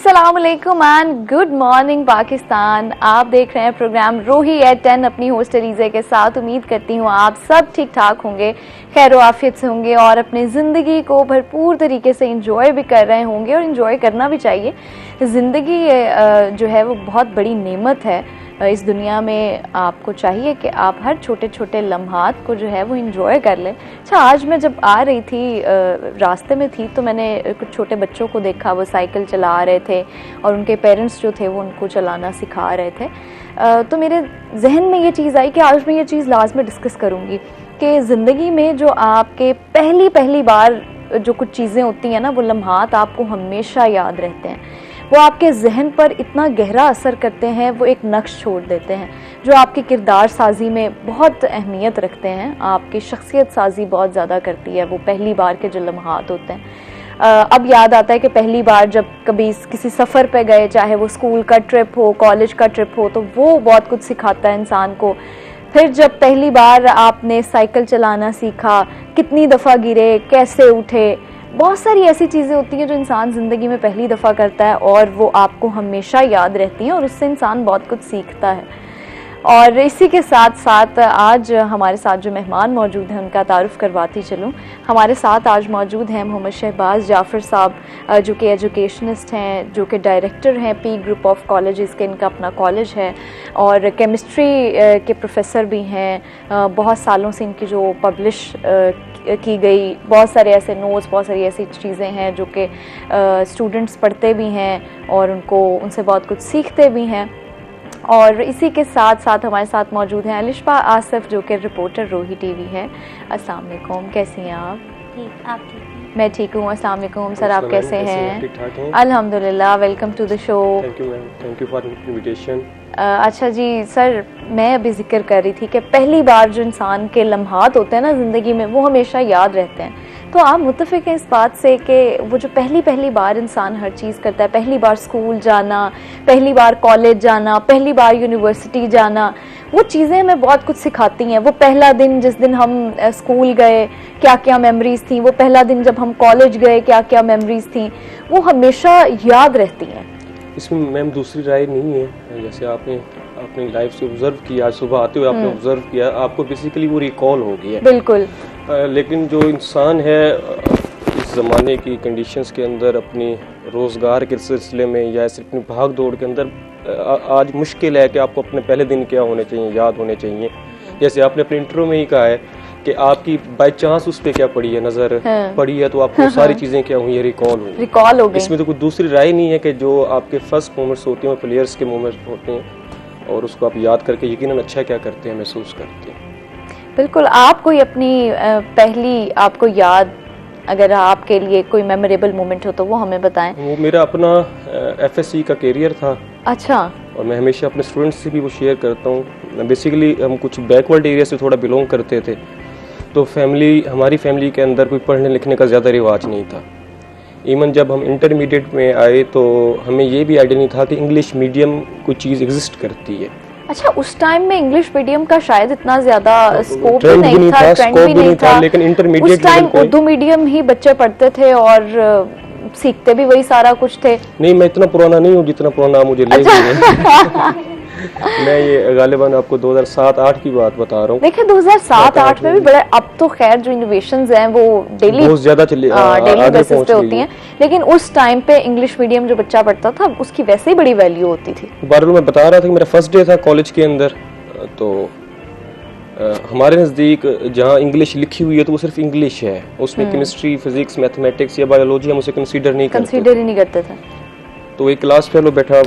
السلام علیکم and good morning Pakistan. آپ دیکھ رہے ہیں پروگرام روحی ایٹ 10 اپنی ہوسٹ علیزہ کے ساتھ. امید کرتی ہوں آپ سب ٹھیک ٹھاک ہوں گے, خیر و عافیت سے ہوں گے اور اپنی زندگی کو بھرپور طریقے سے انجوائے بھی کر رہے ہوں گے, اور انجوائے کرنا بھی چاہیے. زندگی جو ہے وہ بہت بڑی نعمت ہے اس دنیا میں. آپ کو چاہیے کہ آپ ہر چھوٹے چھوٹے لمحات کو جو ہے وہ انجوائے کر لیں. اچھا, آج میں جب آ رہی تھی راستے میں تھی تو میں نے کچھ چھوٹے بچوں کو دیکھا, وہ سائیکل چلا رہے تھے اور ان کے پیرنٹس جو تھے وہ ان کو چلانا سکھا رہے تھے. تو میرے ذہن میں یہ چیز آئی کہ آج میں یہ چیز لازمی ڈسکس کروں گی کہ زندگی میں جو آپ کے پہلی بار جو کچھ چیزیں ہوتی ہیں نا, وہ لمحات آپ کو ہمیشہ یاد رہتے ہیں. وہ آپ کے ذہن پر اتنا گہرا اثر کرتے ہیں, وہ ایک نقش چھوڑ دیتے ہیں جو آپ کی کردار سازی میں بہت اہمیت رکھتے ہیں, آپ کی شخصیت سازی بہت زیادہ کرتی ہے. وہ پہلی بار کے جو لمحات ہوتے ہیں, اب یاد آتا ہے کہ پہلی بار جب کبھی کسی سفر پہ گئے, چاہے وہ اسکول کا ٹرپ ہو, کالج کا ٹرپ ہو, تو وہ بہت کچھ سکھاتا ہے انسان کو. پھر جب پہلی بار آپ نے سائیکل چلانا سیکھا, کتنی دفعہ گرے, کیسے اٹھے, بہت ساری ایسی چیزیں ہوتی ہیں جو انسان زندگی میں پہلی دفعہ کرتا ہے اور وہ آپ کو ہمیشہ یاد رہتی ہیں, اور اس سے انسان بہت کچھ سیکھتا ہے. اور اسی کے ساتھ ساتھ آج ہمارے ساتھ جو مہمان موجود ہیں ان کا تعارف کرواتی چلوں. ہمارے ساتھ آج موجود ہیں محمد شہباز جعفر صاحب, جو کہ ایجوکیشنسٹ ہیں, جو کہ ڈائریکٹر ہیں پی گروپ آف کالجز کے, ان کا اپنا کالج ہے, اور کیمسٹری کے پروفیسر بھی ہیں. بہت سالوں سے ان کی جو پبلش کی گئی بہت سارے ایسے نوٹس, بہت ساری ایسی چیزیں ہیں جو کہ اسٹوڈنٹس پڑھتے بھی ہیں اور ان سے بہت کچھ سیکھتے بھی ہیں. اور اسی کے ساتھ ساتھ ہمارے ساتھ موجود ہیں الشفا آصف, جو کہ رپورٹر روحی ٹی وی ہے. السلام علیکم, کیسی ہیں آپ؟ ٹھیک, آپ ٹھیک ہیں؟ میں ٹھیک ہوں. السلام علیکم سر, آپ کیسے ہیں؟ ٹھیک ٹھاک ہیں الحمدللہ. Welcome to the show. Thank you ma'am, thank you for invitation. اچھا جی سر, میں ابھی ذکر کر رہی تھی کہ پہلی بار جو انسان کے لمحات ہوتے ہیں نا زندگی میں, وہ ہمیشہ یاد رہتے ہیں. تو آپ متفق ہیں اس بات سے کہ وہ جو پہلی بار انسان ہر چیز کرتا ہے, پہلی بار اسکول جانا, پہلی بار کالج جانا, پہلی بار یونیورسٹی جانا, وہ چیزیں ہمیں بہت کچھ سکھاتی ہیں. وہ پہلا دن جس دن ہم اسکول گئے کیا کیا میموریز تھیں, وہ پہلا دن جب ہم کالج گئے کیا کیا میموریز تھیں, وہ ہمیشہ یاد رہتی ہیں. اس میں میم دوسری رائے نہیں ہے. جیسے آپ نے اپنی لائف سے آبزرو کیا, صبح آتے ہوئے آپ نے آبزرو کیا, آپ کو بیسیکلی وہ ریکال ہو گیا. بالکل. لیکن جو انسان ہے اس زمانے کی کنڈیشنز کے اندر, اپنی روزگار کے سلسلے میں یا صرف اپنی بھاگ دوڑ کے اندر, آج مشکل ہے کہ آپ کو اپنے پہلے دن کیا ہونے چاہیے, یاد ہونے چاہیے. جیسے آپ نے اپنے انٹرو میں ہی کہا ہے کہ آپ کی بائی چانس اس پہ کیا پڑی ہے, نظر پڑی ہے, تو آپ کو ساری چیزیں کیا ہوئی ہیں, ریکال ہو گئی. اس میں تو کوئی دوسری رائے نہیں ہے کہ جو آپ کے فرسٹ مومنٹس ہوتے ہیں وہ پلیئرس کے مومنٹس ہوتے ہیں, اور اس کو آپ یاد کر کے یقیناً اچھا کیا کرتے ہیں, محسوس کرتے ہیں. بالکل. آپ کوئی اپنی پہلی آپ کو یاد, اگر آپ کے لیے کوئی میموریبل مومنٹ ہو تو وہ ہمیں بتائیں. وہ میرا اپنا ایف ایس سی کا کیریئر تھا. اچھا. اور میں ہمیشہ اپنے اسٹوڈنٹس سے بھی وہ شیئر کرتا ہوں. بیسیکلی ہم کچھ بیکورڈ ایریا سے تھوڑا بلونگ کرتے تھے, تو ہماری فیملی کے اندر کوئی پڑھنے لکھنے کا زیادہ رواج نہیں تھا. ایون جب ہم انٹرمیڈیٹ میں آئے تو ہمیں یہ بھی آئیڈیا نہیں تھا کہ انگلش میڈیم کوئی چیز ایگزسٹ کرتی ہے. اچھا, اس ٹائم میں انگلش میڈیم کا شاید اتنا زیادہ اسکوپ بھی نہیں تھا, ٹرینڈ بھی نہیں تھا, لیکن انٹرمیڈیٹ اس ٹائم اردو میڈیم ہی بچے پڑھتے تھے اور سیکھتے بھی وہی سارا کچھ تھے. نہیں, میں اتنا پرانا نہیں ہوں جتنا پرانا مجھے لے گئے. میں یہ غالباً آپ کو 2007-8 کی بات بتا رہا ہوں. دیکھیں 2007-8 میں بھی بڑے, اب تو خیر جو انوویشنز ہیں وہ ڈیلی بہت زیادہ ڈیلی بیسس پہ ہوتی ہیں, لیکن اس ٹائم پہ انگلش میڈیم جو بچہ پڑھتا تھا اس کی ویسے ہی بڑی ویلیو ہوتی تھی. بہرحال میں بتا رہا تھا کہ میرا فرسٹ ڈے تھا کالج کے اندر, تو ہمارے نزدیک جہاں انگلش لکھی ہوئی ہے تو وہ صرف انگلش ہے, اس میں کیمسٹری, فزکس, میتھمیٹکس یا بایولوجی ہم اسے کنسیڈر نہیں کرتے تھے. تو ایک کلاس فیلو بیٹھا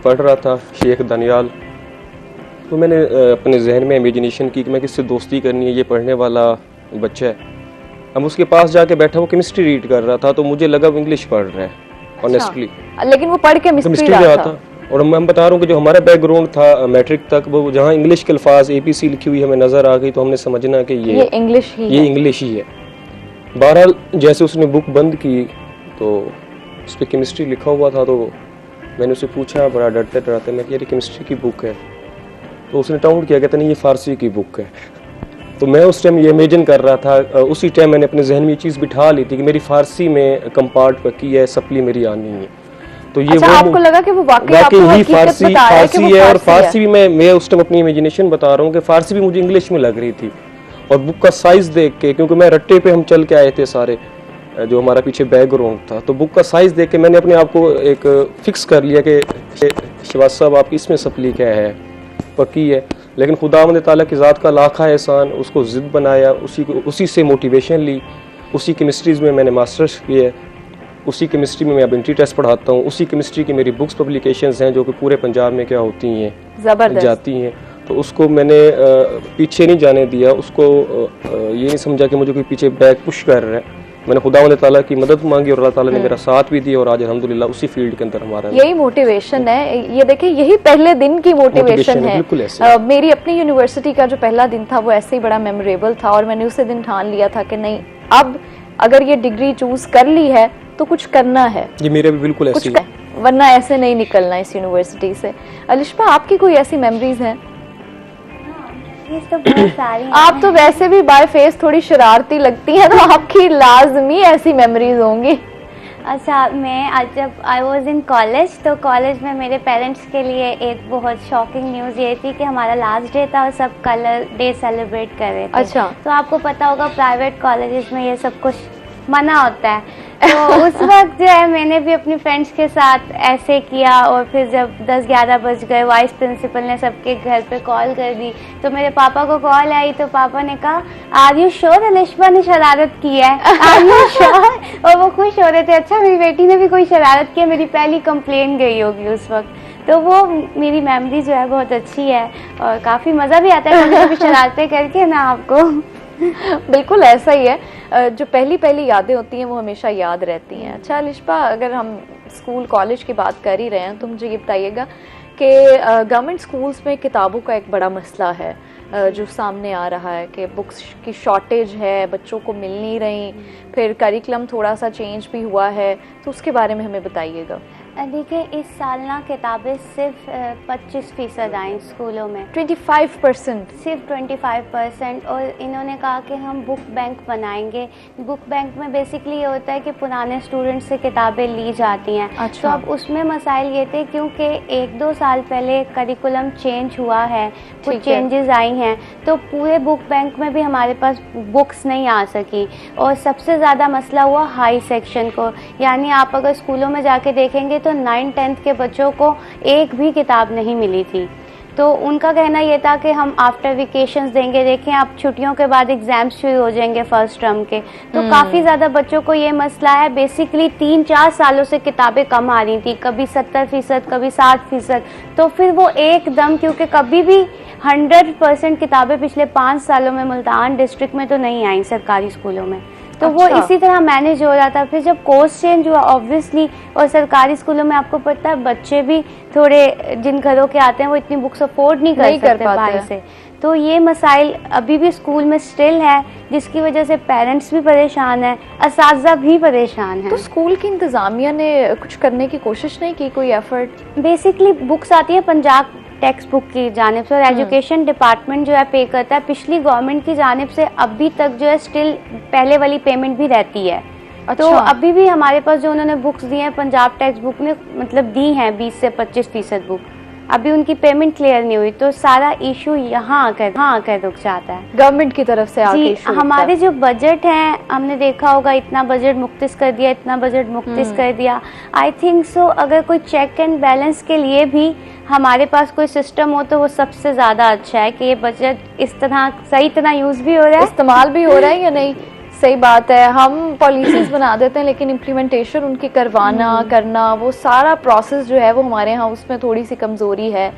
پڑھ رہا تھا, شیخ دانیال. تو میں نے اپنے ذہن میں امیجنیشن کی کہ میں کس سے دوستی کرنی ہے, یہ پڑھنے والا بچہ ہے. اب اس کے پاس جا کے بیٹھا, وہ کیمسٹری ریڈ کر رہا تھا, تو مجھے لگا وہ انگلش پڑھ رہا ہے آنیسٹلی, لیکن وہ پڑھ کے کیمسٹری رہا تھا. اور میں بتا رہا ہوں کہ جو ہمارا بیک گراؤنڈ تھا میٹرک تک, وہ جہاں انگلش کے الفاظ APC لکھی ہوئی ہمیں نظر آ گئی, تو ہم نے سمجھنا کہ یہ انگلش ہی ہے. بہرحال جیسے اس نے بک بند کی تو اس پہ کیمسٹری لکھا ہوا تھا, تو میں نے اسے پوچھا بڑا ڈرتے ڈراتے, میں کہ یہ کیمسٹری کی بک ہے. تو اس نے ٹاؤنٹ کیا, کہتا نہیں یہ فارسی کی بک ہے. تو میں اس ٹائم یہ امیجن کر رہا تھا, اسی ٹائم میں نے اپنے ذہن میں یہ چیز بٹھا لی تھی کہ میری فارسی میں کمپارٹ پکی ہے, سپلی میری آنی ہے. تو یہ اچھا آپ کو لگا کہ وہ واقعی آپ کو حقیقت بتا رہا ہے کہ وہ فارسی ہے, اور فارسی فارسی بھی میں اس ٹائم اپنی امیجنیشن بتا رہا ہوں کہ فارسی بھی مجھے انگلش میں لگ رہی تھی, اور بک کا سائز دیکھ کے, کیونکہ میں رٹے پہ ہم چل کے آئے تھے سارے, جو ہمارا پیچھے بیک گراؤنڈ تھا, تو بک کا سائز دیکھ کے میں نے اپنے آپ کو ایک فکس کر لیا کہ شہباز صاحب آپ اس میں سپلی کیا ہے, پکی ہے. لیکن خداوند تعالیٰ کی ذات کا لاکھا احسان, اس کو ضد بنایا, اسی سے موٹیویشن لی, اسی کیمسٹریز میں میں نے ماسٹرز کیے, اسی کیمسٹری میں اب انٹری ٹیسٹ پڑھاتا ہوں, اسی کیمسٹری کی میری بکس پبلیکیشنز ہیں جو کہ پورے پنجاب میں کیا ہوتی ہیں, جاتی ہیں. تو اس کو میں نے پیچھے نہیں جانے دیا, اس کو یہ نہیں سمجھا کہ مجھے کوئی پیچھے بیک پش کر رہا ہے. میں نے خداوند تعالیٰ کی مدد مانگی اور اللہ تعالیٰ نے میرا ساتھ بھی دیا, اور آج الحمدللہ اسی فیلڈ کے اندر ہمارا یہی موٹیویشن ہے. یہ دیکھیں یہی پہلے دن کی موٹیویشن ہے. بالکل ایسے میری اپنی یونیورسٹی کا جو پہلا دن تھا وہ ایسے ہی بڑا میموریبل تھا, اور میں نے اسی دن ٹھان لیا تھا کہ نہیں, اب اگر یہ ڈگری چوز کر لی ہے تو کچھ کرنا ہے. یہ میرے بھی بالکل ایسے ہی, ورنہ ایسے نہیں نکلنا اس یونیورسٹی سے. الشبہ آپ کی کوئی ایسی میموریز ہیں؟ تو بہت ساری. آپ تو ویسے بھی بائی فیس تھوڑی شرارتی لگتی ہیں, تو آپ کی لازمی ایسی میموریز ہوں گی. اچھا, میں جب آئی واز ان کالج, تو کالج میں میرے پیرنٹس کے لیے ایک بہت شاکنگ نیوز یہ تھی کہ ہمارا لاسٹ ڈے تھا اور سب کلر ڈے سیلیبریٹ کر رہے تھے. اچھا, تو آپ کو پتا ہوگا پرائیویٹ کالجز میں یہ سب کچھ منع ہوتا ہے. تو اس وقت جو ہے میں نے بھی اپنی فرینڈس کے ساتھ ایسے کیا, اور پھر جب 10-11 بج گئے وائس پرنسپل نے سب کے گھر پہ کال کر دی, تو میرے پاپا کو کال آئی, تو پاپا نے کہا آر یو شیور الشبہ نے شرارت کی ہے, آر یو شیور, اور وہ خوش ہو رہے تھے. اچھا میری بیٹی نے بھی کوئی شرارت کی ہے, میری پہلی کمپلین گئی ہوگی اس وقت. تو وہ میری میموری جو ہے بہت اچھی ہے, اور کافی مزہ بھی آتا ہے کبھی کبھی شرارتیں کر کے نا آپ کو. بالکل ایسا ہی ہے, جو پہلی یادیں ہوتی ہیں وہ ہمیشہ یاد رہتی ہیں. اچھا الشبہ, اگر ہم اسکول کالج کی بات کر ہی رہے ہیں تو مجھے یہ بتائیے گا کہ گورنمنٹ اسکولس میں کتابوں کا ایک بڑا مسئلہ ہے جو سامنے آ رہا ہے کہ بکس کی شارٹیج ہے, بچوں کو مل نہیں رہی, پھر کریکلم تھوڑا سا چینج بھی ہوا ہے, تو اس کے بارے میں ہمیں بتائیے گا. دیکھیں اس سال نا کتابیں صرف 25% آئیں اسکولوں میں, 25%, صرف 25%. اور انہوں نے کہا کہ ہم بک بینک بنائیں گے. بک بینک میں بیسکلی یہ ہوتا ہے کہ پرانے اسٹوڈنٹ سے کتابیں لی جاتی ہیں. تو اب اس میں مسائل یہ تھے کیونکہ 1-2 سال پہلے کریکولم چینج ہوا ہے, کچھ چینجز آئی ہیں, تو پورے بک بینک میں بھی ہمارے پاس بکس نہیں آ سکی. اور سب سے زیادہ مسئلہ ہوا ہائی سیکشن کو, یعنی آپ اگر اسکولوں میں جا کے دیکھیں گے تو 9th-10th کے بچوں کو ایک بھی کتاب نہیں ملی تھی. تو ان کا کہنا یہ تھا کہ ہم آفٹر ویکیشنز دیں گے. دیکھیں اب چھٹیوں کے بعد ایگزامس شروع ہو جائیں گے فرسٹ ٹرم کے, تو کافی زیادہ بچوں کو یہ مسئلہ ہے. بیسکلی 3-4 سالوں سے کتابیں کم آ رہی تھیں, کبھی 70%, کبھی 60%. تو پھر وہ ایک دم, کیونکہ کبھی بھی 100% کتابیں پچھلے 5 سالوں میں ملتان ڈسٹرکٹ میں تو نہیں آئیں سرکاری اسکولوں میں, تو وہ اسی طرح مینیج ہو رہا تھا. پھر جب کورس چینج ہوا آبویسلی, اور سرکاری اسکولوں میں آپ کو پتہ ہے بچے بھی تھوڑے جن گھروں کے آتے ہیں وہ اتنی بکس افورڈ نہیں کر سکتے باہر سے, تو یہ مسائل ابھی بھی اسکول میں اسٹل ہے, جس کی وجہ سے پیرنٹس بھی پریشان ہیں, اساتذہ بھی پریشان ہیں. تو اسکول کی انتظامیہ نے کچھ کرنے کی کوشش نہیں کی, کوئی ایفرٹ؟ بیسکلی بکس آتی ہے پنجاب ٹیکسٹ بک کی جانب سے, اور ایجوکیشن ڈپارٹمنٹ جو ہے پے کرتا ہے. پچھلی گورنمنٹ کی جانب سے ابھی تک جو ہے اسٹل پہلے والی پیمنٹ بھی رہتی ہے. تو ابھی بھی ہمارے پاس جو انہوں نے بکس دی ہیں پنجاب ٹیکسٹ بک نے مطلب دی ہیں 20 سے 25% بک, ابھی ان کی پیمنٹ کلیئر نہیں ہوئی. تو سارا ایشو یہاں آ کر رک جاتا ہے گورنمنٹ کی طرف سے. جی, ہمارے جو بجٹ ہیں ہم نے دیکھا ہوگا اتنا بجٹ مختص کر دیا, اتنا بجٹ مختص کر دیا. آئی تھنک سو اگر کوئی چیک اینڈ بیلنس کے لیے بھی ہمارے پاس کوئی سسٹم ہو تو وہ سب سے زیادہ اچھا ہے کہ یہ بجٹ اس طرح صحیح طرح یوز بھی ہو رہا ہے, استعمال بھی ہو رہا ہے یا نہیں. صحیح بات ہے, ہم پالیسیز بنا دیتے ہیں لیکن امپلیمنٹیشن ان کی کرنا وہ سارا پروسیس جو ہے وہ ہمارے ہاں اس میں تھوڑی سی کمزوری ہے.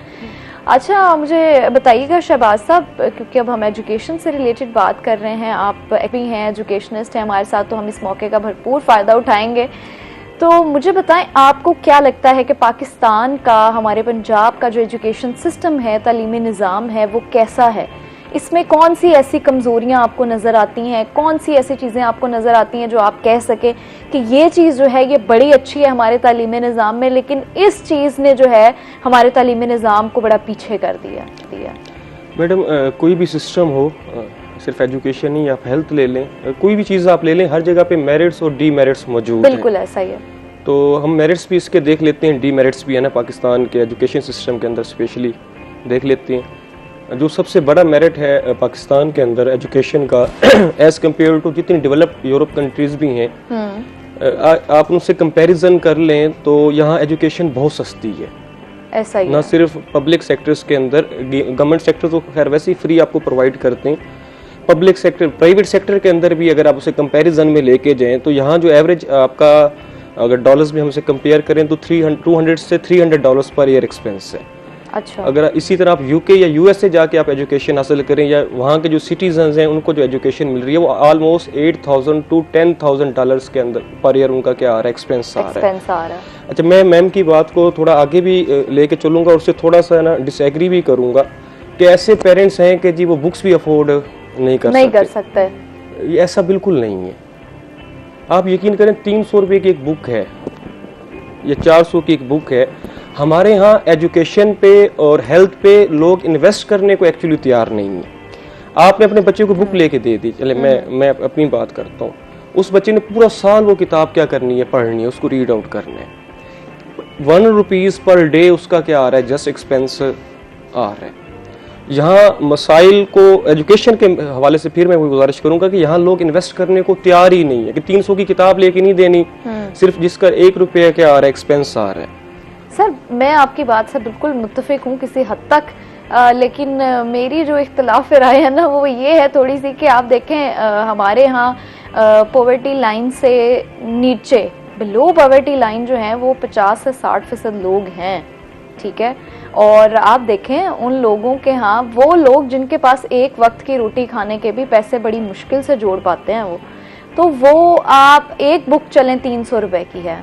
اچھا مجھے بتائیے گا شہباز صاحب, کیونکہ اب ہم ایجوکیشن سے ریلیٹڈ بات کر رہے ہیں, آپ بھی ہیں ایجوکیشنسٹ ہیں ہمارے ساتھ, تو ہم اس موقع کا بھرپور فائدہ اٹھائیں گے. تو مجھے بتائیں آپ کو کیا لگتا ہے کہ پاکستان کا, ہمارے پنجاب کا جو ایجوکیشن سسٹم ہے, تعلیمی نظام ہے, وہ کیسا ہے؟ اس میں کون سی ایسی کمزوریاں آپ کو نظر آتی ہیں, کون سی ایسی چیزیں آپ کو نظر آتی ہیں جو آپ کہہ سکیں کہ یہ چیز جو ہے یہ بڑی اچھی ہے ہمارے تعلیمی نظام میں, لیکن اس چیز نے جو ہے ہمارے تعلیمی نظام کو بڑا پیچھے کر دیا؟ میڈم کوئی بھی سسٹم ہو, صرف ایجوکیشن ہی, آپ ہیلتھ لے لیں, کوئی بھی چیز آپ لے لیں, ہر جگہ پہ میرٹس اور ڈی میرٹس موجود ہیں. بالکل ایسا ہی ہے. تو ہم میرٹس بھی اس کے دیکھ لیتے ہیں, ڈی میرٹس بھی ہے نا پاکستان کے ایجوکیشن سسٹم کے اندر اسپیشلی دیکھ لیتے ہیں. جو سب سے بڑا میرٹ ہے پاکستان کے اندر ایجوکیشن کا ایز کمپیئر ٹو جتنی ڈیولپڈ یورپ کنٹریز بھی ہیں, آپ ان سے کمپیریزن کر لیں تو یہاں ایجوکیشن بہت سستی ہے. ایسا ہی نہ صرف پبلک سیکٹرز کے اندر, گورنمنٹ سیکٹر تو خیر ویسے ہی فری آپ کو پرووائڈ کرتے ہیں, پبلک سیکٹر پرائیویٹ سیکٹر کے اندر بھی اگر آپ اسے کمپیریزن میں لے کے جائیں تو یہاں جو ایوریج آپ کا اگر ڈالرز میں ہم سے کمپیئر کریں تو 200 سے $300 پر ایئر ایکسپینس ہے. اچھا, اگر اسی طرح آپ یو کے یا یو ایس اے جا کے آپ ایجوکیشن حاصل کریں یا وہاں کے جو سٹیزنز ہیں ان کو جو ایجوکیشن مل رہی ہے وہ آلموسٹ $8,000 to $10,000 کے اندر پر ایئر ان کا کیا آ رہا ہے, ایکسپینس آ رہا ہے. اچھا, میں میم کی بات کو تھوڑا آگے بھی لے کے چلوں گا اور اس سے تھوڑا سا نا ڈس ایگری بھی کروں گا کہ ایسے پیرنٹس ہیں کہ جی وہ بکس بھی افورڈ نہیں کر سکتے. یہ ایسا بالکل نہیں ہے. آپ یقین کریں 300 روپے کی ایک بک ہے یا 400 کی ایک بک ہے, ہمارے ہاں ایجوکیشن پہ اور ہیلتھ پہ لوگ انویسٹ کرنے کو ایکچولی تیار نہیں ہیں. آپ نے اپنے بچے کو بک لے کے دے دی, چلے میں اپنی بات کرتا ہوں, اس بچے نے پورا سال وہ کتاب کیا کرنی ہے, پڑھنی ہے, اس کو ریڈ آؤٹ کرنا ہے. ₹1 پر ڈے اس کا کیا آ رہا ہے, جسٹ ایکسپینس آ رہا ہے. یہاں مسائل کو ایجوکیشن کے حوالے سے پھر میں وہ گزارش کروں گا کہ یہاں لوگ انویسٹ کرنے کو تیار ہی نہیں ہے کہ 300 کی کتاب لے کے نہیں دینی, صرف جس کا ₹1 کیا آ رہا ہے, ایکسپینس آ رہا ہے. سر میں آپ کی بات سے بالکل متفق ہوں کسی حد تک, لیکن میری جو اختلاف رائے ہے نا وہ یہ ہے تھوڑی سی کہ آپ دیکھیں ہمارے ہاں پاورٹی لائن سے نیچے, بلو پاورٹی لائن جو ہیں وہ 50 سے 60% لوگ ہیں, ٹھیک ہے, اور آپ دیکھیں ان لوگوں کے ہاں وہ لوگ جن کے پاس ایک وقت کی روٹی کھانے کے بھی پیسے بڑی مشکل سے جوڑ پاتے ہیں وہ, تو وہ آپ ایک بک چلیں 300 روپے کی ہے,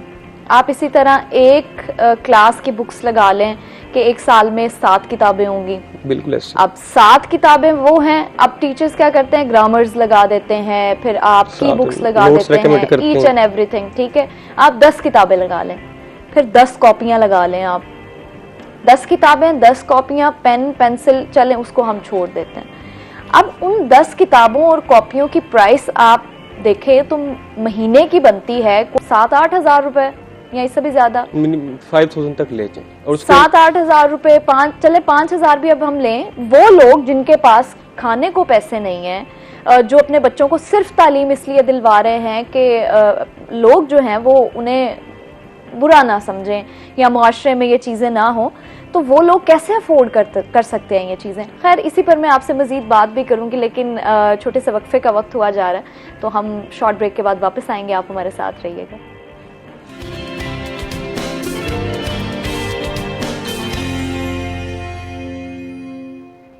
آپ اسی طرح ایک کلاس کی بکس لگا لیں کہ ایک سال میں 7 کتابیں ہوں گی. بالکل ایسے. اب 7 کتابیں وہ ہیں, اب ٹیچرز کیا کرتے ہیں, گرامرز لگا دیتے ہیں, پھر آپ کی بکس لگا دیتے ہیں, ایچ اینڈ ایوری تھنگ, ٹھیک ہے. آپ 10 کتابیں لگا لیں, پھر 10 کاپیاں لگا لیں, آپ 10 کتابیں 10 کاپیاں, پین پینسل چلیں اس کو ہم چھوڑ دیتے ہیں. اب ان 10 کتابوں اور کاپیوں کی پرائس آپ دیکھیں تو مہینے کی بنتی ہے 7-8 ہزار روپے یا اس سے بھی زیادہ, 5,000 تک لے جائیں, اور 7-8 ہزار روپے, 5 ہزار بھی اب ہم لیں. وہ لوگ جن کے پاس کھانے کو پیسے نہیں ہیں, جو اپنے بچوں کو صرف تعلیم اس لیے دلوا رہے ہیں کہ لوگ جو ہیں وہ انہیں برا نہ سمجھیں یا معاشرے میں یہ چیزیں نہ ہوں, تو وہ لوگ کیسے افورڈ کر سکتے ہیں یہ چیزیں. خیر اسی پر میں آپ سے مزید بات بھی کروں گی, لیکن چھوٹے سے وقفے کا وقت ہوا جا رہا ہے, تو ہم شارٹ بریک کے بعد واپس آئیں گے, آپ ہمارے ساتھ رہیے گا.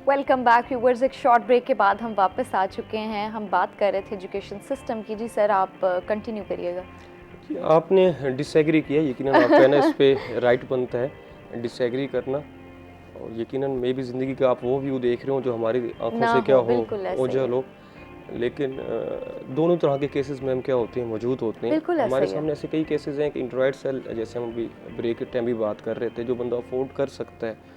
Welcome back viewers. ایک شارٹ بریک کے بعد ہم واپس آ چکے ہیں. ہم بات کر رہے تھے ایجوکیشن سسٹم کی. جی سر آپ کنٹینیو کریے گا. آپ نے ڈس ایگری کیا, یقیناً آپ کا نا اس پہ رائٹ بنتا ہے ڈس ایگری کرنا, اور یقیناً میں بھی زندگی کا آپ وہ ویو دیکھ رہے ہوں جو ہماری آنکھوں سے کیا ہو اوجھل ہو, لیکن دونوں طرح کے کیسز میں ہم کیا ہوتے ہیں, موجود ہوتے ہیں. ہمارے سامنے ایسے کئی کیسز ہیں کہ انڈرائڈ سیل, جیسے ہم ابھی بریک کے ٹائم بھی بات کر رہے تھے, جو بندہ افورڈ کر سکتا ہے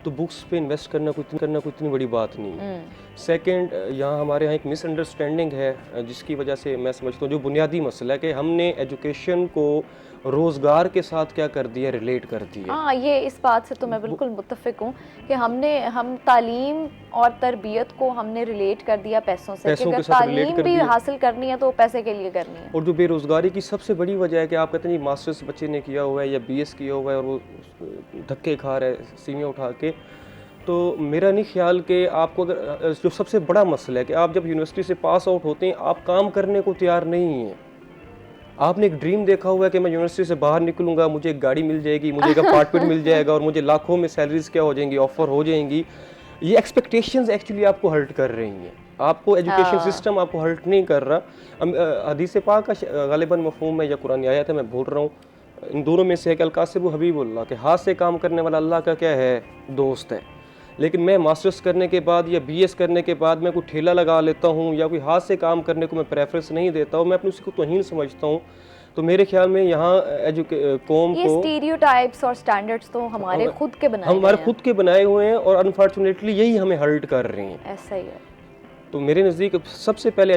تو بکس پہ انویسٹ کرنا کوئی اتنی بڑی بات نہیں ہے. سیکنڈ, یہاں ہمارے یہاں ایک مس انڈرسٹینڈنگ ہے جس کی وجہ سے میں سمجھتا ہوں جو بنیادی مسئلہ ہے کہ ہم نے ایجوکیشن کو روزگار کے ساتھ کیا کر دیا, ریلیٹ کر دیا. ہاں, یہ اس بات سے تو میں بالکل متفق ہوں کہ ہم تعلیم اور تربیت کو ہم نے ریلیٹ کر دیا پیسوں سے, کہ اگر تعلیم بھی حاصل کرنی ہے تو پیسے کے لیے کرنی ہے. اور جو بے روزگاری کی سب سے بڑی وجہ ہے کہ آپ کہتے ہیں ماسٹرز بچے نے کیا ہوا ہے یا BS کیا ہوا ہے اور وہ دھکے کھا رہا ہے سیویاں اٹھا کے, تو میرا نہیں خیال کہ آپ کو اگر جو سب سے بڑا مسئلہ ہے کہ آپ جب یونیورسٹی سے پاس آؤٹ ہوتے ہیں آپ کام کرنے کو تیار نہیں ہیں. آپ نے ایک ڈریم دیکھا ہوا ہے کہ میں یونیورسٹی سے باہر نکلوں گا, مجھے ایک گاڑی مل جائے گی, مجھے ایک اپارٹمنٹ مل جائے گا اور مجھے لاکھوں میں سیلریز کیا ہو جائیں گی, آفر ہو جائیں گی. یہ ایکسپیکٹیشنز ایکچولی آپ کو ہرٹ کر رہی ہیں. آپ کو ایجوکیشن سسٹم آپ کو ہرٹ نہیں کر رہا. حدیث پاک کا غالباً مفہوم ہے یا قرآن آیت ہے, میں بھول رہا ہوں, ان دونوں میں سے ایک القاسب حبیب اللہ, کہ ہاتھ سے کام کرنے والا اللہ کا کیا ہے, دوست ہے. لیکن میں ماسٹرز کرنے کے بعد یا BS کرنے کے بعد میں کوئی ٹھیلا لگا لیتا ہوں یا کوئی ہاتھ سے کام کرنے کو میں پریفرنس نہیں دیتا ہوں, میں اپنے اس کو توہین سمجھتا ہوں. تو میرے خیال میں یہاں قوم کو یہ اسٹیریوٹائپس اور سٹینڈرڈز تو ہمارے خود کے بنائے ہمارے خود کے بنائے ہوئے ہیں, اور انفارچونیٹلی یہی ہمیں ہرٹ کر رہے ہیں. ایسا ہی ہے. تو میرے نزدیک سب سے پہلے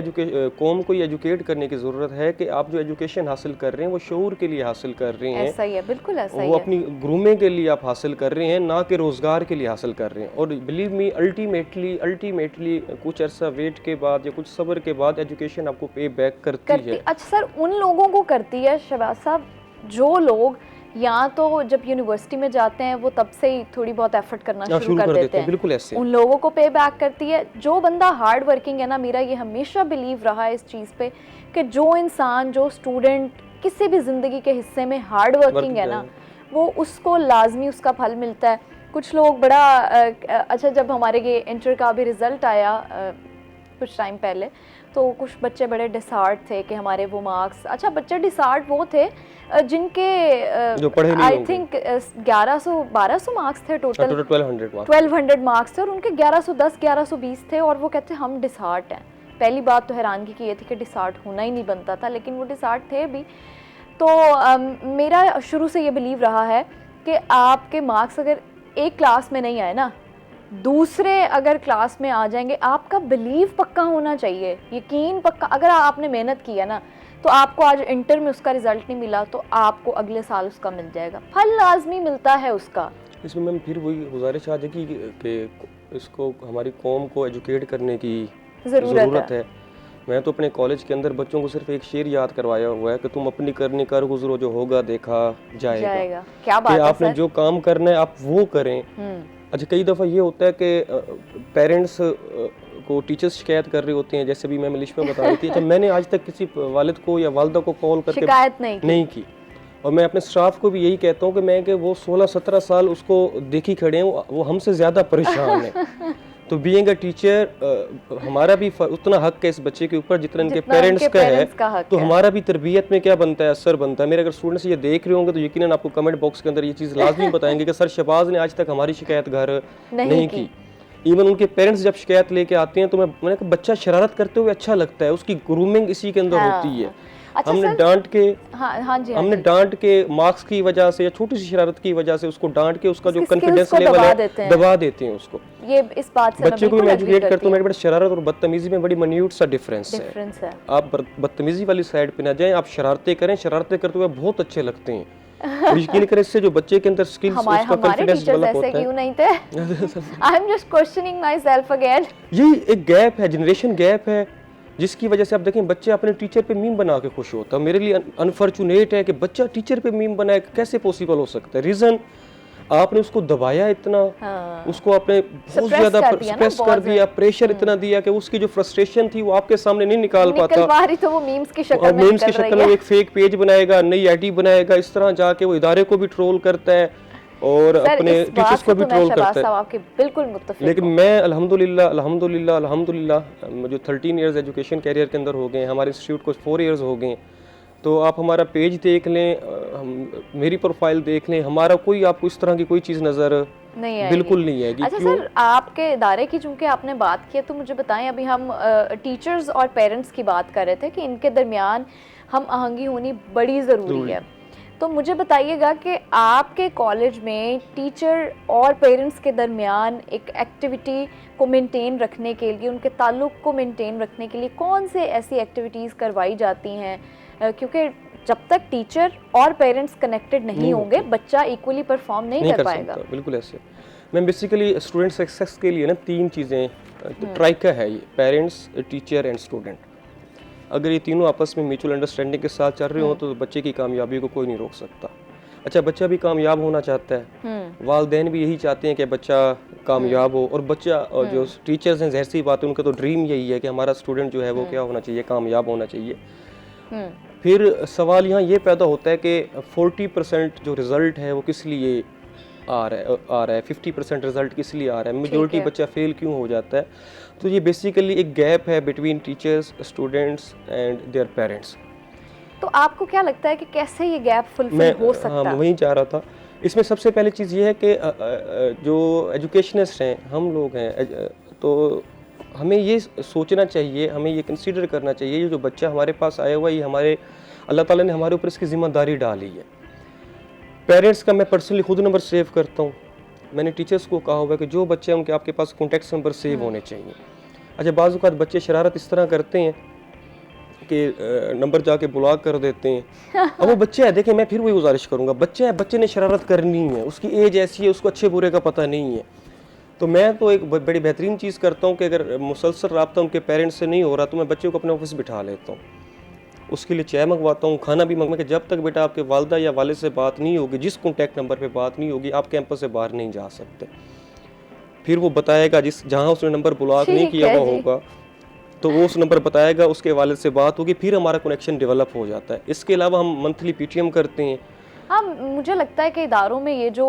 قوم کو یہ ایجوکیٹ کرنے کی ضرورت ہے کہ آپ جو ایجوکیشن حاصل کر رہے ہیں وہ شعور کے لیے حاصل کر رہے ہیں. ایسا ہی ہے, بالکل ایسا ہی ہے. وہ اپنی گرومنگ کے لیے آپ حاصل کر رہے ہیں, نہ کہ روزگار کے لیے حاصل کر رہے ہیں. اور بلیو می الٹیمیٹلی کچھ عرصہ ویٹ کے بعد یا کچھ صبر کے بعد ایجوکیشن آپ کو پے بیک کرتی ہے. اچھا سر, ان لوگوں کو کرتی ہے شہباز صاحب جو لوگ یا تو جب یونیورسٹی میں جاتے ہیں وہ تب سے ہی تھوڑی بہت ایفرٹ کرنا شروع کر دیتے ہیں, بالکل ایسے ان لوگوں کو پے بیک کرتی ہے. جو بندہ ہارڈ ورکنگ ہے نا, میرا یہ ہمیشہ بلیو رہا ہے اس چیز پہ کہ جو انسان, جو اسٹوڈنٹ کسی بھی زندگی کے حصے میں ہارڈ ورکنگ ہے نا, وہ اس کو لازمی اس کا پھل ملتا ہے. کچھ لوگ بڑا اچھا, جب ہمارے یہ انٹر کا بھی رزلٹ آیا کچھ ٹائم پہلے, تو کچھ بچے بڑے ڈسہارٹ تھے کہ ہمارے وہ مارکس, اچھا بچے ڈسہارٹ وہ تھے جن کے آئی تھنک 1200 مارکس تھے ٹوٹل, 1200 مارکس تھے, اور ان کے 1110 1120 تھے, اور وہ کہتے ہم ڈسہارٹ ہیں. پہلی بات تو حیرانگی کی یہ تھی کہ ڈسہارٹ ہونا ہی نہیں بنتا تھا, لیکن وہ ڈسہارٹ تھے بھی. تو میرا شروع سے یہ بلیو رہا ہے کہ آپ کے مارکس اگر ایک کلاس میں نہیں آئے نا, دوسرے اگر کلاس میں آ جائیں گے, آپ کا بلیو پکا ہونا چاہیے, یقین پکا. اگر آپ نے محنت کی ہے نا, تو آپ کو آج انٹر میں اس کا رزلٹ نہیں ملا تو آپ کو اگلے سال اس کا مل جائے گا, پھل لازمی ملتا ہے اس کا. اس میں پھر وہی گزارش آ جائے گی کہ اس کو ہماری قوم کو ایجوکیٹ کرنے کی ضرورت ہے. میں تو اپنے کالج کے اندر بچوں کو صرف ایک شعر یاد کروایا ہوا ہے کہ تم اپنی کرنی کر گزرو, جو ہوگا دیکھا جائے گا. کیا بات ہے, آپ نے جو کام کرنا ہے آپ وہ کریں. اچھا, کئی دفعہ یہ ہوتا ہے کہ پیرنٹس کو ٹیچرز شکایت کر رہے ہوتے ہیں, جیسے بھی میں ملش میں بتا رہی تھی. اچھا, میں نے آج تک کسی والد کو یا والدہ کو کال کر کے شکایت نہیں کی, اور میں اپنے اسٹاف کو بھی یہی کہتا ہوں کہ وہ 16-17 سال اس کو دیکھی کھڑے ہیں, وہ ہم سے زیادہ پریشان ہیں. تو بینگ اے ٹیچر ہمارا بھی اتنا حق ہے اس بچے کے اوپر جتنا ان کے پیرنٹس کا ہے. تو ہمارا بھی تربیت میں کیا بنتا ہے, اثر بنتا ہے. میرے اگر اسٹوڈنٹس یہ دیکھ رہے ہوں گے تو یقیناً آپ کو کمنٹ باکس کے اندر یہ چیز لازمی بتائیں گے کہ سر شہباز نے آج تک ہماری شکایت گھر نہیں کی. ایون ان کے پیرنٹس جب شکایت لے کے آتے ہیں تو میں نے کہا بچہ شرارت کرتے ہوئے اچھا لگتا ہے, اس کی گرومنگ اسی کے اندر ہوتی ہے. ہم نے ڈانٹ کے مارکس کی وجہ سے یا چھوٹی سی شرارت کی وجہ سے اس کو ڈانٹ کے اس کا جو کانفیڈنس لیول ہے دبا دیتے ہیں اس کو. یہ اس بات سے بچے کو میں ایجوکیٹ کرتا ہوں, میرے بڑے شرارت اور بدتمیزی میں بڑی منیوٹ سا ڈفرینس ہے. آپ بدتمیزی والی سائڈ پہ نہ جائیں, آپ شرارتیں کریں, شرارتیں کرتے ہوئے بہت اچھے لگتے ہیں. یقین کریں اس سے جو بچے کے اندر سکلز, اس کا کانفیڈنس ڈیولپ ہوتا ہے. کیوں نہیں تھے, I am just questioning myself again. یہ ایک گیپ ہے, جنریشن گیپ ہے, جس کی وجہ سے آپ دیکھیں بچے اپنے ٹیچر پہ میم بنا کے خوش ہوتا ہے. میرے لیے انفارچونیٹ ہے کہ بچہ ٹیچر پہ میم بنائے, کیسے پوسیبل ہو سکتا ہے. ریزن آپ نے اس کو دبایا اتنا, اس کو آپ نے بہت زیادہ سپریس کر دیا, پریشر اتنا دیا کہ اس کی جو فرسٹریشن تھی وہ آپ کے سامنے نہیں نکال پاتا. تو وہ میمز کی شکل میں ایک فیک پیج بنائے گا, نئی آئی ڈی بنائے گا, اس طرح جا کے وہ ادارے کو بھی ٹرول کرتا ہے اور اپنے ٹیچرز کو بھی ٹرول کرتا ہے. بالکل متفق. لیکن میں الحمدللہ مجھے 13 ایئرز ایجوکیشن کیریئر کے اندر ہو گئے ہیں, ہمارے انسٹیٹیوٹ کو 4 ایئرز ہو گئے. تو آپ ہمارا پیج دیکھ لیں, میری پروفائل دیکھ لیں, ہمارا کوئی آپ کو اس طرح کی کوئی چیز نظر بالکل نہیں آئے گی. اچھا سر, آپ کے ادارے کی چونکہ آپ نے بات کی تو مجھے بتائیں, ابھی ہم ٹیچرز اور پیرنٹس کی بات کر رہے تھے کہ ان کے درمیان ہم آہنگی ہونی بڑی ضروری ہے. تو مجھے بتائیے گا کہ آپ کے کالج میں ٹیچر اور پیرنٹس کے درمیان ایک ایکٹیویٹی کو مینٹین رکھنے کے لیے, ان کے تعلق کو مینٹین رکھنے کے لیے کون سے ایسی ایکٹیویٹیز کروائی جاتی ہیں, کیونکہ جب تک ٹیچر اور پیرنٹس کنیکٹڈ نہیں ہوں گے بچہ ایکولی پرفارم نہیں کر پائے گا. بالکل ایسے. میں بیسیکلی اسٹوڈنٹ سکسیس کے لیے نا 3 چیزیں ٹرائکا ہے, یہ پیرنٹس, ٹیچر اینڈ اسٹوڈنٹ. اگر یہ تینوں آپس میں میوچل انڈرسٹینڈنگ کے ساتھ چل رہے ہوں تو بچے کی کامیابی کو کوئی نہیں روک سکتا. اچھا, بچہ بھی کامیاب ہونا چاہتا ہے, والدین بھی یہی چاہتے ہیں کہ بچہ کامیاب ہو, اور بچہ جو ٹیچرز ہیں ظاہر سی بات ہے ان کا تو ڈریم یہی ہے کہ ہمارا اسٹوڈنٹ جو ہے وہ کیا ہونا چاہیے, کامیاب ہونا چاہیے. پھر سوال یہاں یہ پیدا ہوتا ہے کہ 40% جو رزلٹ ہے وہ کس لیے آ رہا ہے, 50% رزلٹ کس لیے آ رہا ہے, میجورٹی بچہ فیل کیوں ہو جاتا ہے. تو یہ بیسیکلی ایک گیپ ہے between teachers, students and their parents. تو آپ کو کیا لگتا ہے کہ کیسے یہ گیپ فلفل ہو سکتا ہے؟ میں وہیں چاہ رہا تھا. اس میں سب سے پہلی چیز یہ ہے کہ جو ایجوکیشنسٹ ہیں, ہم لوگ ہیں, تو ہمیں یہ سوچنا چاہیے, ہمیں یہ کنسیڈر کرنا چاہیے جو بچہ ہمارے پاس آیا ہوا ہے, یہ ہمارے اللہ تعالیٰ نے ہمارے اوپر اس کی ذمہ داری ڈالی ہے. پیرنٹس کا میں پرسنلی خود نمبر سیو کرتا ہوں. میں نے ٹیچرس کو کہا ہوا ہے کہ جو بچے ہیں ان کے آپ کے پاس کانٹیکٹس نمبر سیو ہونے چاہیے. اچھا بعض اوقات بچے شرارت اس طرح کرتے ہیں کہ نمبر جا کے بلاک کر دیتے ہیں. اب وہ بچہ ہے, دیکھیں میں پھر وہی گزارش کروں گا, بچہ ہے, بچے نے شرارت کرنی ہے, اس کی ایج ایسی ہے, اس کو اچھے برے کا پتہ نہیں ہے. تو میں تو ایک بڑی بہترین چیز کرتا ہوں کہ اگر مسلسل رابطہ ان کے پیرنٹس سے نہیں ہو رہا تو میں بچے کو اپنے آفس بٹھا لیتا ہوں, اس کے لیے چائے منگواتا ہوں, کھانا بھی منگوا, کہ جب تک بیٹا آپ کے والدہ یا والد سے بات نہیں ہوگی, جس کانٹیکٹ نمبر پہ بات نہیں ہوگی, آپ کیمپس سے باہر نہیں جا سکتے. پھر وہ بتائے گا جہاں اس نے نمبر بلاک نہیں کیا ہوا ہوگا تو وہ اس نمبر بتائے گا, اس کے والد سے بات ہوگی, پھر ہمارا کنیکشن ڈیولپ ہو جاتا ہے. اس کے علاوہ ہم منتھلی پی ٹی ایم کرتے ہیں. ہاں مجھے لگتا ہے کہ اداروں میں یہ جو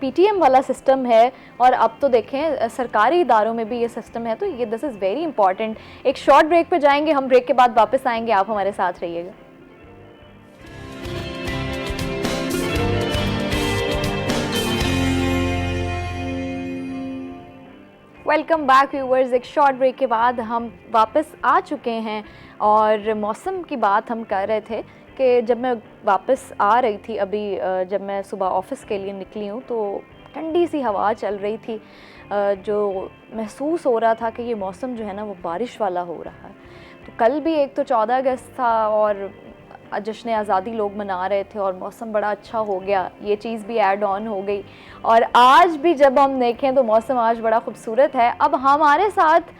پی ٹی ایم والا سسٹم ہے, اور اب تو دیکھیں سرکاری اداروں میں بھی یہ سسٹم ہے, تو یہ دس از ویری امپورٹنٹ. ایک شارٹ بریک پہ جائیں گے, ہم بریک کے بعد واپس آئیں گے, آپ ہمارے ساتھ رہیے گا. Welcome back viewers. ایک شارٹ بریک کے بعد ہم واپس آ چکے ہیں, اور موسم کی بات ہم کر رہے تھے کہ جب میں واپس آ رہی تھی, ابھی جب میں صبح آفس کے لیے نکلی ہوں تو ٹھنڈی سی ہوا چل رہی تھی, جو محسوس ہو رہا تھا کہ یہ موسم جو ہے نا وہ بارش والا ہو رہا ہے. تو کل بھی ایک تو 14 اگست تھا اور جشن آزادی لوگ منا رہے تھے, اور موسم بڑا اچھا ہو گیا, یہ چیز بھی ایڈ آن ہو گئی. اور آج بھی جب ہم دیکھیں تو موسم آج بڑا خوبصورت ہے. اب ہمارے ساتھ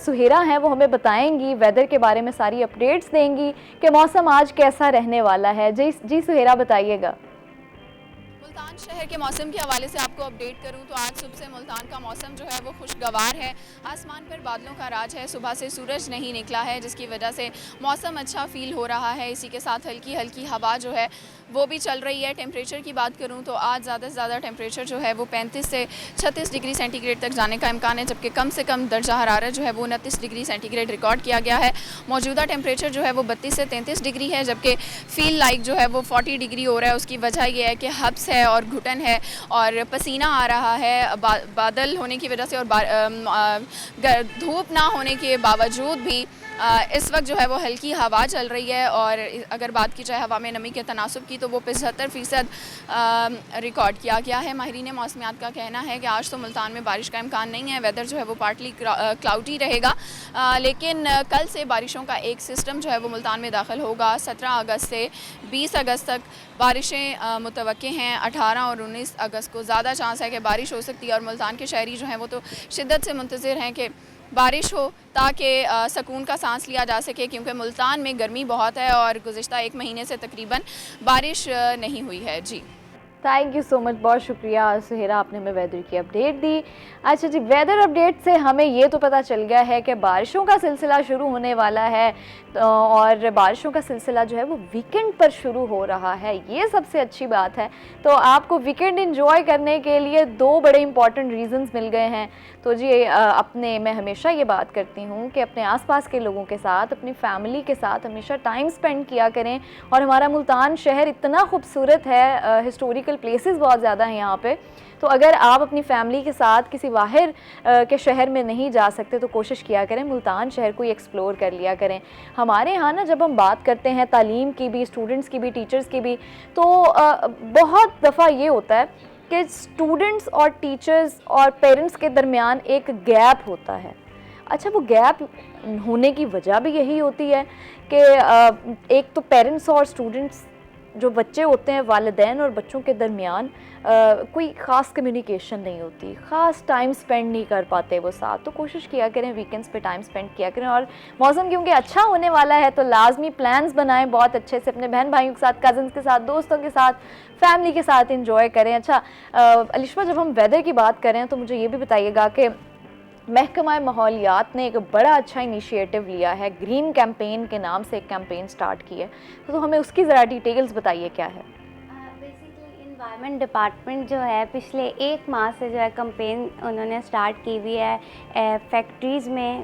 سہیرا ہیں, وہ ہمیں بتائیں گی ویدر کے بارے میں ساری اپڈیٹس دیں گی کہ موسم آج کیسا رہنے والا ہے. جی سہیرا بتائیے گا. ملتان شہر کے موسم کے حوالے سے آپ کو اپڈیٹ کروں تو آج صبح سے ملتان کا موسم جو ہے وہ خوشگوار ہے. آسمان پر بادلوں کا راج ہے, صبح سے سورج نہیں نکلا ہے جس کی وجہ سے موسم اچھا فیل ہو رہا ہے. اسی کے ساتھ ہلکی ہلکی ہوا جو ہے وہ بھی چل رہی ہے. ٹیمپریچر کی بات کروں تو آج زیادہ سے زیادہ ٹیمپریچر جو ہے وہ 35 سے 36 ڈگری سینٹی گریڈ تک جانے کا امکان ہے, جبکہ کم سے کم درجہ حرارت جو ہے وہ 29 ڈگری سینٹی گریڈ ریکارڈ کیا گیا ہے. موجودہ ٹیمپریچر جو ہے وہ 32 سے 33 ڈگری ہے, جبکہ فیل لائک جو ہے وہ 40 ڈگری ہو رہا ہے. اس کی وجہ یہ ہے کہ ہبس ہے اور گھٹن ہے اور پسینہ آ رہا ہے بادل ہونے کی وجہ سے, اور دھوپ نہ ہونے کے باوجود بھی اس وقت جو ہے وہ ہلکی ہوا چل رہی ہے. اور اگر بات کی جائے ہوا میں نمی کے تناسب کی تو وہ 75% ریکارڈ کیا گیا ہے. ماہرین موسمیات کا کہنا ہے کہ آج تو ملتان میں بارش کا امکان نہیں ہے. ویدر جو ہے وہ پارٹلی کلاؤڈی رہے گا, لیکن کل سے بارشوں کا ایک سسٹم جو ہے وہ ملتان میں داخل ہوگا. 17 اگست سے 20 اگست تک بارشیں متوقع ہیں. 18 اور 19 اگست کو زیادہ چانس ہے کہ بارش ہو سکتی ہے, اور ملتان کے شہری جو ہیں وہ تو شدت سے منتظر ہیں کہ بارش ہو تاکہ سکون کا سانس لیا جا سکے, کیونکہ ملتان میں گرمی بہت ہے اور گزشتہ ایک مہینے سے تقریباً بارش نہیں ہوئی ہے. جی تھینک یو سو مچ, بہت شکریہ سہیرا, آپ نے ہمیں ویدر کی اپڈیٹ دی. اچھا جی, ویدر اپڈیٹ سے ہمیں یہ تو پتہ چل گیا ہے کہ بارشوں کا سلسلہ شروع ہونے والا ہے, اور بارشوں کا سلسلہ جو ہے وہ ویکنڈ پر شروع ہو رہا ہے. یہ سب سے اچھی بات ہے. تو آپ کو ویکنڈ انجوائے کرنے کے لیے 2 بڑے امپورٹنٹ ریزنز مل گئے ہیں. تو جی میں ہمیشہ یہ بات کرتی ہوں کہ اپنے آس پاس کے لوگوں کے ساتھ, اپنی فیملی کے ساتھ ہمیشہ ٹائم سپینڈ کیا کریں. اور ہمارا ملتان شہر اتنا خوبصورت ہے, ہسٹوریکل پلیسز بہت زیادہ ہیں یہاں پہ. تو اگر آپ اپنی فیملی کے ساتھ کسی باہر کے شہر میں نہیں جا سکتے تو کوشش کیا کریں ملتان شہر کو ایکسپلور کر لیا کریں. ہمارے ہاں نا جب ہم بات کرتے ہیں تعلیم کی بھی, اسٹوڈنٹس کی بھی, ٹیچرز کی بھی, تو بہت دفعہ یہ ہوتا ہے کہ اسٹوڈنٹس اور ٹیچرز اور پیرنٹس کے درمیان ایک گیپ ہوتا ہے. اچھا, وہ گیپ ہونے کی وجہ بھی یہی ہوتی ہے کہ ایک تو پیرنٹس اور اسٹوڈنٹس جو بچے ہوتے ہیں, والدین اور بچوں کے درمیان کوئی خاص کمیونیکیشن نہیں ہوتی, خاص ٹائم سپینڈ نہیں کر پاتے وہ ساتھ. تو کوشش کیا کریں ویکینڈس پہ ٹائم سپینڈ کیا کریں, اور موسم کیونکہ اچھا ہونے والا ہے تو لازمی پلانز بنائیں بہت اچھے سے, اپنے بہن بھائیوں کے ساتھ, کزنس کے ساتھ, دوستوں کے ساتھ, فیملی کے ساتھ انجوائے کریں. اچھا علیشہ, جب ہم ویدر کی بات کریں تو مجھے یہ بھی بتائیے گا کہ محکمہ ماحولیات نے ایک بڑا اچھا انیشیٹو لیا ہے, گرین کیمپین کے نام سے ایک کیمپین سٹارٹ کی ہے, تو ہمیں اس کی ذرا ڈیٹیلز بتائیے کیا ہے. بیسیکلی انوائرمنٹ ڈپارٹمنٹ جو ہے پچھلے 1 ماہ سے جو ہے کمپین انہوں نے سٹارٹ کی ہوئی ہے. فیکٹریز میں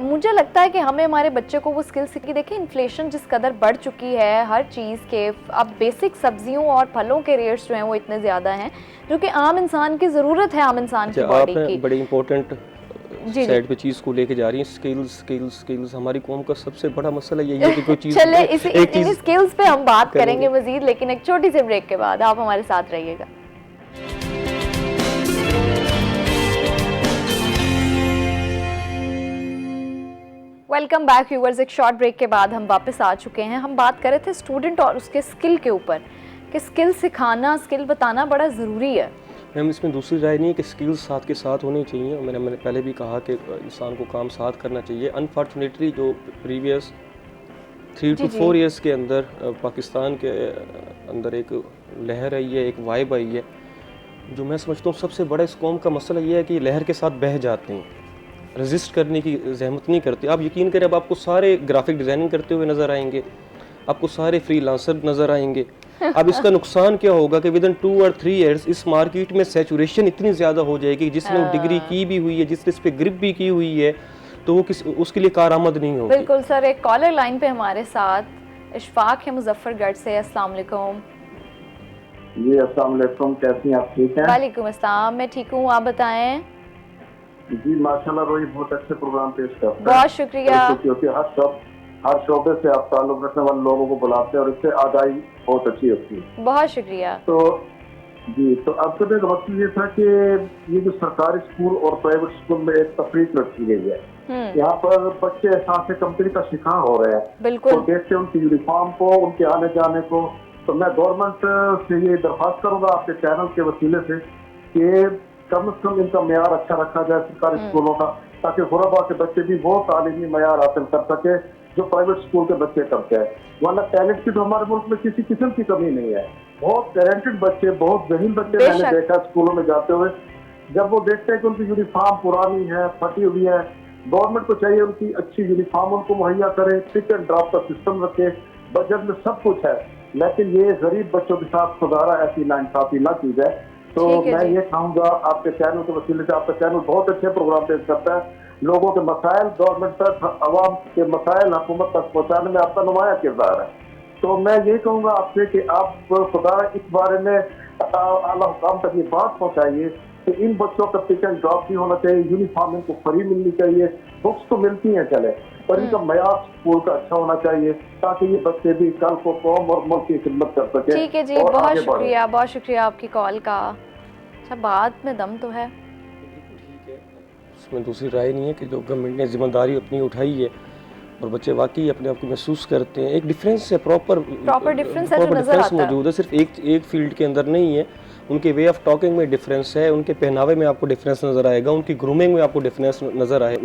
مجھے لگتا ہے کہ ہمیں ہمارے بچے کو وہ سکل سیکھی. دیکھیں انفلیشن جس قدر بڑھ چکی ہے ہر چیز کے, اب بیسک سبزیوں اور پھلوں کے ریٹس جو ہیں وہ اتنے زیادہ ہیں جو کہ عام انسان کی ضرورت ہے, عام انسان کی باڈی کی. بڑی امپورٹنٹ سائڈ پہ چیز کو لے کے جا رہی ہیں, سکلز ہماری قوم کا سب سے بڑا مسئلہ یہی ہے کہ کوئی چیز. چلے ان سکلز پہ ہم بات کریں گے مزید, لیکن ایک چھوٹی سی بریک کے بعد آپ ہمارے ساتھ رہیے گا. Welcome back viewers. ایک شارٹ بریک کے بعد ہم واپس آ چکے ہیں. ہم بات کر رہے تھے اسٹوڈنٹ اور اس کے اسکل کے اوپر کہ اسکل سکھانا, اسکل بتانا بڑا ضروری ہے. میم اس میں دوسری رائے نہیں ہے کہ اسکلز ساتھ کے ساتھ ہونی چاہیے. میں نے پہلے بھی کہا کہ انسان کو کام ساتھ کرنا چاہیے. انفارچونیٹلی جو پریویس 3 to 4 ایئرس کے اندر پاکستان کے اندر ایک لہر آئی ہے, ایک وائب آئی ہے, جو میں سمجھتا ہوں سب سے بڑا اس قوم کا مسئلہ یہ ہے کہ یہ لہر کے ساتھ بہہ جاتے ہیں, رزسٹ کرنے کی زحمت نہیں کرتے. آپ یقین کریں اب آپ کو سارے گرافک ڈیزائننگ کرتے ہوئے نظر آئیں گے, آپ کو سارے فری لانسر نظر آئیں گے. اب اس کا نقصان کیا ہوگا کہ ودن 2 or 3 ایئرس اس مارکیٹ میں سیچوریشن اتنی زیادہ ہو جائے گی, جس نے وہ ڈگری کی بھی ہوئی ہے, جس نے اس پہ گرپ بھی کی ہوئی ہے, تو وہ اس کے لیے کارآمد نہیں ہوگی. بالکل سر. ایک کالر لائن پہ ہمارے ساتھ اشفاق ہے مظفر گڑھ سے. السلام علیکم. جی السلام علیکم, کیسی ہیں آپ؟ ٹھیک ہیں. وعلیکم السلام, میں ٹھیک ہوں, آپ بتائیں. جی ماشاءاللہ روہی بہت اچھے پروگرام پیش کرتے ہیں. بہت شکریہ. کیونکہ ہر شعبے سے آپ تعلق رکھنے والے لوگوں کو بلاتے ہیں اور اس سے آگاہی بہت اچھی ہوتی ہے. بہت شکریہ. تو جی تو اب تو ایک وقت یہ تھا کہ یہ جو سرکاری اسکول اور پرائیویٹ اسکول میں ایک تفریق رکھی گئی ہے, یہاں پر بچے احساس کمپنی کا شکار ہو رہے ہیں. بالکل. دیکھتے ان کی یونیفارم کو, ان کے آنے جانے کو. تو میں گورنمنٹ سے یہ درخواست کروں گا آپ کے چینل کے وسیلے سے کہ کم از کم ان کا معیار اچھا رکھا جائے سرکاری اسکولوں کا, تاکہ غربا کے بچے بھی وہ تعلیمی معیار حاصل کر سکے جو پرائیویٹ اسکول کے بچے کرتے ہیں. ورنہ ٹیلنٹ کی تو ہمارے ملک میں کسی قسم کی کمی نہیں ہے. بہت ٹیلنٹڈ بچے, بہت ذہین بچے میں نے دیکھا اسکولوں میں جاتے ہوئے. جب وہ دیکھتے ہیں کہ ان کی یونیفارم پرانی ہے, پھٹی ہوئی ہے, گورنمنٹ کو چاہیے ان کی اچھی یونیفارم ان کو مہیا کرے, پک اینڈ ڈراپ کا سسٹم رکھے. بجٹ میں سب کچھ ہے, لیکن یہ غریب بچوں کے ساتھ خدارہ ایسی ناانصافی نہ کی جائے. تو میں یہ کہوں گا آپ کے چینل کے وسیلے سے, آپ کا چینل بہت اچھے پروگرام پیش کرتا ہے. لوگوں کے مسائل گورنمنٹ تک, عوام کے مسائل حکومت تک پہنچانے میں آپ کا نمایاں کردار ہے. تو میں یہ کہوں گا آپ سے کہ آپ خدا اس بارے میں اعلیٰ حکام تک یہ بات پہنچائیے کہ ان بچوں کا پک اینڈ ڈراپ نہیں ہونا چاہیے, یونیفارم ان کو فری ملنی چاہیے. بکس تو ملتی ہیں چلے, پر ان کا معیار اسکول کا اچھا ہونا چاہیے تاکہ یہ بچے بھی کل کو قوم اور ملک کی خدمت کر سکیں. ٹھیک ہے جی, بہت شکریہ, بہت شکریہ آپ کی کال کا. اچھا بات میں دم تو ہے. اس میں دوسری رائے نہیں ہے کہ جو گورنمنٹ نے ذمہ داری اپنی اٹھائی ہے اور بچے واقعی اپنے آپ کو محسوس کرتے ہیں. ایک ڈفرینس ہے, پراپر ڈفرینس ہے جو نظر آتا ہے, موجود ہے, صرف ایک فیلڈ کے اندر نہیں ہے. ان کے وے آف ٹاکنگ میں ڈفرینس ہے, ان کے پہناوے میں آپ کو ڈفرینس نظر آئے گا, ان کی گرومنگ میں آپ کو ڈفرینس نظر آئے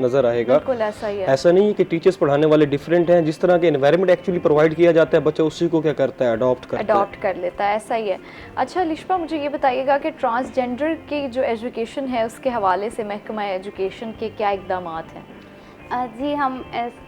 گا. بالکل ایسا ہی ہے. ایسا نہیں ہے کہ ٹیچرز پڑھانے والے ڈفرینٹ ہیں, جس طرح کے انوائرمنٹ ایکچولی پرووائڈ کیا جاتا ہے بچہ اسی کو کیا کرتا ہے, اڈاپٹ کر لیتا ہے. ایسا ہی ہے. اچھا لشپا, مجھے یہ بتائیے گا کہ ٹرانسجینڈر کی جو ایجوکیشن ہے اس کے حوالے سے محکمہ ایجوکیشن کے کیا اقدامات ہیں؟ جی ہم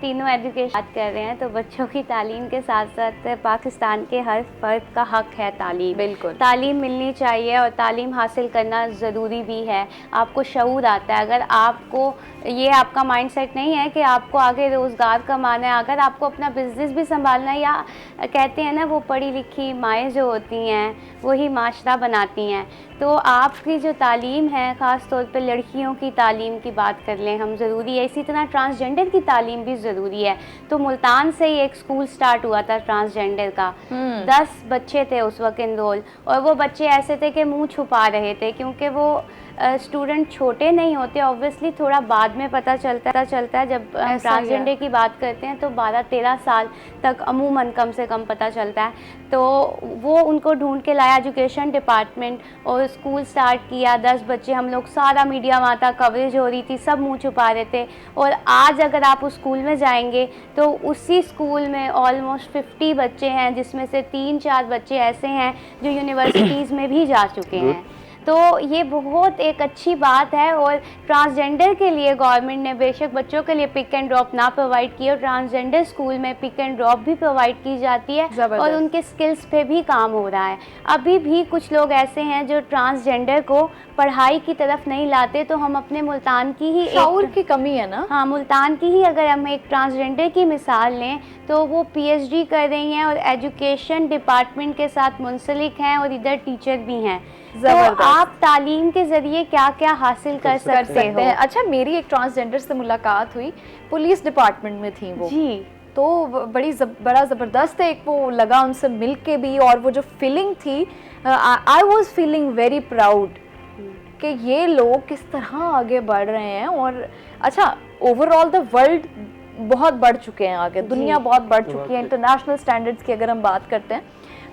تینوں ایجوکیشن بات کر رہے ہیں تو بچوں کی تعلیم کے ساتھ ساتھ پاکستان کے ہر فرد کا حق ہے تعلیم. بالکل. تعلیم ملنی چاہیے اور تعلیم حاصل کرنا ضروری بھی ہے. آپ کو شعور آتا ہے. اگر آپ کو یہ آپ کا مائنڈ سیٹ نہیں ہے کہ آپ کو آگے روزگار کمانا ہے, اگر آپ کو اپنا بزنس بھی سنبھالنا ہے, یا کہتے ہیں نا وہ پڑھی لکھی مائیں جو ہوتی ہیں وہی معاشرہ بناتی ہیں, تو آپ کی جو تعلیم ہے خاص طور پہ لڑکیوں کی تعلیم کی بات کر لیں ہم, ضروری ہے. اسی طرح ٹرانسجینڈر کی تعلیم بھی ضروری ہے. تو ملتان سے ہی ایک اسکول سٹارٹ ہوا تھا ٹرانسجینڈر کا. 10 بچے تھے اس وقت انرول, اور وہ بچے ایسے تھے کہ منہ چھپا رہے تھے کیونکہ وہ اسٹوڈنٹ چھوٹے نہیں ہوتے, اوبویسلی تھوڑا بعد میں پتہ چلتا ہے. جب ٹرانسجینڈر کی بات کرتے ہیں تو 12-13 سال تک عموماً کم سے کم پتہ چلتا ہے. تو وہ ان کو ڈھونڈ کے لایا ایجوکیشن ڈپارٹمنٹ, اور اسکول سٹارٹ کیا. 10 بچے, ہم لوگ سارا میڈیا وہاں تک کوریج ہو رہی تھی, سب منہ چھپا رہے تھے. اور آج اگر آپ اس اسکول میں جائیں گے تو اسی اسکول میں آلموسٹ 50 بچے ہیں, جس میں سے 3-4 بچے ایسے ہیں جو یونیورسٹیز میں بھی جا چکے ہیں. تو یہ بہت ایک اچھی بات ہے. اور ٹرانسجینڈر کے لیے گورنمنٹ نے بے شک بچوں کے لیے پک اینڈ ڈراپ نہ پرووائڈ کی, اور ٹرانسجینڈر اسکول میں پک اینڈ ڈراپ بھی پرووائڈ کی جاتی ہے, اور ان کے اسکلس پہ بھی کام ہو رہا ہے. ابھی بھی کچھ لوگ ایسے ہیں جو ٹرانسجینڈر کو پڑھائی کی طرف نہیں لاتے, تو ہم اپنے ملتان کی ہی شعور کی کمی ہے نا. ہاں, ملتان کی ہی اگر ہم ایک ٹرانسجینڈر کی مثال لیں تو وہ پی ایچ ڈی کر رہی ہیں اور ایجوکیشن ڈپارٹمنٹ کے ساتھ منسلک ہیں, اور ادھر ٹیچر بھی ہیں. تو آپ تعلیم کے ذریعے کیا کیا حاصل کر سکتے ہو. اچھا, میری ایک ٹرانسجینڈر سے ملاقات ہوئی, پولیس ڈپارٹمنٹ میں تھی وہ. جی. تو بڑا زبردست ایک وہ لگا ان سے مل کے بھی, اور وہ جو فیلنگ تھی, I was feeling very proud کہ یہ لوگ کس طرح آگے بڑھ رہے ہیں. اور اچھا, اوور آل دا ورلڈ بہت بڑھ چکے ہیں آگے, دنیا بہت بڑھ چکی ہے انٹرنیشنل سٹینڈرڈز کی اگر ہم بات کرتے ہیں,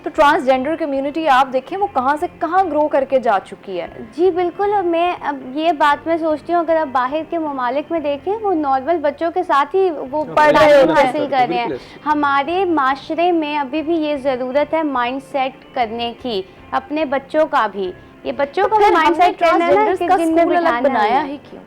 تو ٹرانسجینڈر کمیونٹی آپ دیکھیں وہ کہاں سے کہاں گرو کر کے جا چکی ہے. جی بالکل. اور میں اب یہ بات میں سوچتی ہوں, اگر آپ باہر کے ممالک میں دیکھیں وہ نارمل بچوں کے ساتھ ہی وہ تعلیم حاصل کر رہے ہیں. ہمارے معاشرے میں ابھی بھی یہ ضرورت ہے مائنڈ سیٹ کرنے کی, اپنے بچوں کا بھی. یہ بچوں کا بھی مائنڈ سیٹ کرنا ہے کہ جن میں بنایا ہی کیوں.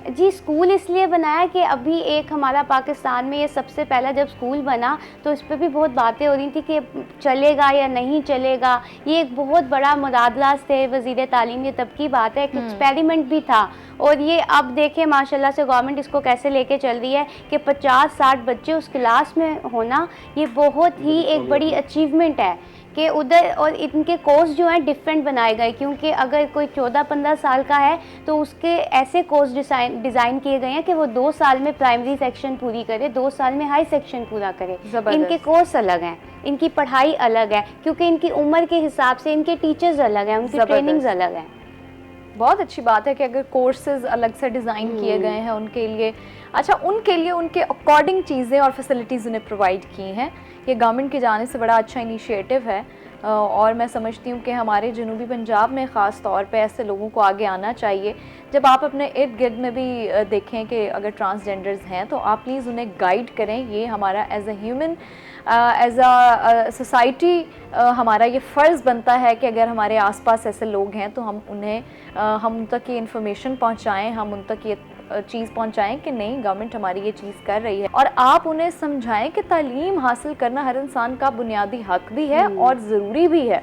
جی, اسکول اس لیے بنایا کہ ابھی ایک ہمارا پاکستان میں یہ سب سے پہلا جب اسکول بنا تو اس پہ بھی بہت باتیں ہو رہی تھی کہ چلے گا یا نہیں چلے گا. یہ ایک بہت بڑا مداخلات تھے وزیر تعلیم, یہ تب کی بات ہے, ایک ایکسپیریمنٹ بھی تھا. اور یہ اب دیکھیں ماشاءاللہ سے گورنمنٹ اس کو کیسے لے کے چل رہی ہے کہ 50-60 بچے اس کلاس میں ہونا, یہ بہت ہی ایک بڑی اچیومنٹ ہے کہ ادھر. اور ان کے کورس جو ہیں ڈفرینٹ بنائے گئے, کیونکہ اگر کوئی 14-15 سال کا ہے تو اس کے ایسے کورس ڈیزائن کیے گئے ہیں کہ وہ 2 سال میں پرائمری سیکشن پوری کرے, 2 سال میں ہائی سیکشن پورا کرے. ان کے کورس الگ ہیں, ان کی پڑھائی الگ ہے, کیونکہ ان کی عمر کے حساب سے ان کے ٹیچرز الگ ہیں, ان کی ٹریننگز الگ ہیں. بہت اچھی بات ہے کہ اگر کورسز الگ سے ڈیزائن کیے گئے ہیں ان کے لیے. اچھا, ان کے لیے ان کے اکارڈنگ چیزیں اور فیسلٹیز انہیں پرووائڈ کی ہیں. یہ گورنمنٹ کی جانب سے بڑا اچھا انیشیٹو ہے, اور میں سمجھتی ہوں کہ ہمارے جنوبی پنجاب میں خاص طور پہ ایسے لوگوں کو آگے آنا چاہیے. جب آپ اپنے ارد گرد میں بھی دیکھیں کہ اگر ٹرانسجینڈرز ہیں تو آپ پلیز انہیں گائیڈ کریں. یہ ہمارا as a human, as a society ہمارا یہ فرض بنتا ہے کہ اگر ہمارے آس پاس ایسے لوگ ہیں تو ہم ان تک یہ انفارمیشن پہنچائیں, ہم ان تک یہ چیز پہنچائیں کہ نہیں گورنمنٹ ہماری یہ چیز کر رہی ہے, اور آپ انہیں سمجھائیں کہ تعلیم حاصل کرنا ہر انسان کا بنیادی حق بھی ہے اور ضروری بھی ہے.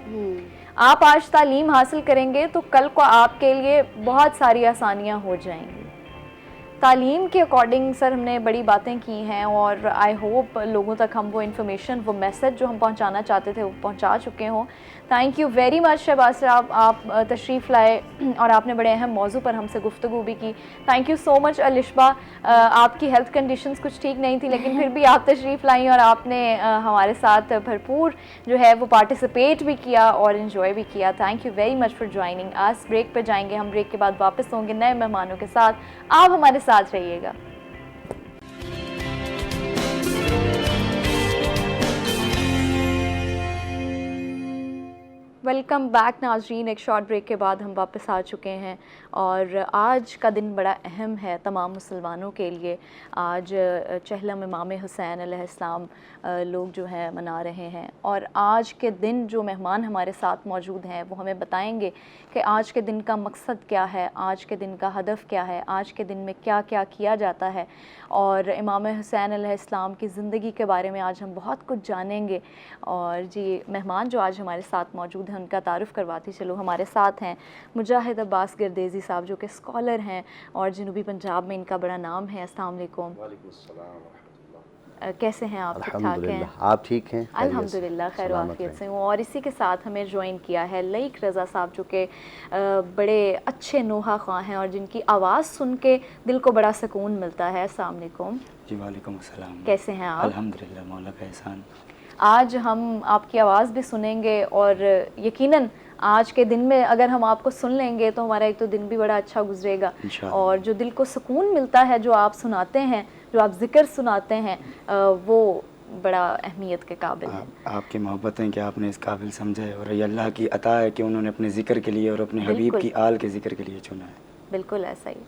آپ آج تعلیم حاصل کریں گے تو کل کو آپ کے لیے بہت ساری آسانیاں ہو جائیں گی. تعلیم کے اکارڈنگ سر ہم نے بڑی باتیں کی ہیں, اور آئی ہوپ لوگوں تک ہم وہ انفارمیشن, وہ میسج جو ہم پہنچانا چاہتے تھے وہ پہنچا چکے ہوں. Thank you very much Shahbaz صاحب, آپ تشریف لائے اور آپ نے بڑے اہم موضوع پر ہم سے گفتگو بھی کی. تھینک یو سو مچ الشبہ, آپ کی ہیلتھ کنڈیشنز کچھ ٹھیک نہیں تھی لیکن پھر بھی آپ تشریف لائیں اور آپ نے ہمارے ساتھ بھرپور جو ہے وہ پارٹیسپیٹ بھی کیا اور انجوائے بھی کیا. Thank you very much for joining us. Break پہ جائیں گے ہم, بریک کے بعد واپس ہوں گے نئے مہمانوں کے ساتھ. آپ ہمارے ساتھ رہیے گا. ویلکم بیک ناظرین. ایک شارٹ بریک کے بعد ہم واپس آ چکے ہیں, اور آج کا دن بڑا اہم ہے تمام مسلمانوں کے لیے. آج چہلم امام حسین علیہ السلام لوگ جو ہیں منا رہے ہیں, اور آج کے دن جو مہمان ہمارے ساتھ موجود ہیں وہ ہمیں بتائیں گے کہ آج کے دن کا مقصد کیا ہے, آج کے دن کا ہدف کیا ہے, آج کے دن میں کیا کیا کیا جاتا ہے, اور امام حسین علیہ السلام کی زندگی کے بارے میں آج ہم بہت کچھ جانیں گے. اور جی مہمان جو آج ہمارے ساتھ موجود ہیں ان کا تعارف کرواتی چلو. ہمارے ساتھ ہیں مجاہد عباس گردیزی صاحب جو کہ اسکالر ہیں اور جنوبی پنجاب میں ان کا بڑا نام ہے. السلام علیکم. وعلیکم السلام ورحمۃ اللہ. کیسے ہیں آپ؟ ٹھیک ٹھاک ہیں؟ آپ ٹھیک ہیں؟ الحمدللہ خیر و عافیت سے ہوں. اور اسی کے ساتھ ہمیں جوائن کیا ہے لئیک رضا صاحب جو کہ بڑے اچھے نوحہ خواہ ہیں اور جن کی آواز سن کے دل کو بڑا سکون ملتا ہے. السلام علیکم. جی وعلیکم السلام. کیسے ہیں آپ؟ الحمدللہ مولا کا احسان. آج ہم آپ کی آواز بھی سنیں گے, اور یقیناً آج کے دن میں اگر ہم آپ کو سن لیں گے تو ہمارا ایک تو دن بھی بڑا اچھا گزرے گا, اور جو دل کو سکون ملتا ہے جو آپ سناتے ہیں, جو آپ ذکر سناتے ہیں, وہ بڑا اہمیت کے قابل ہے. آپ کی محبت ہے کہ آپ نے اس قابل سمجھا ہے, اور یہ اللہ کی عطا ہے کہ انہوں نے اپنے ذکر کے لیے اور اپنے حبیب کی آل کے ذکر کے لیے چنا ہے. بالکل ایسا ہی.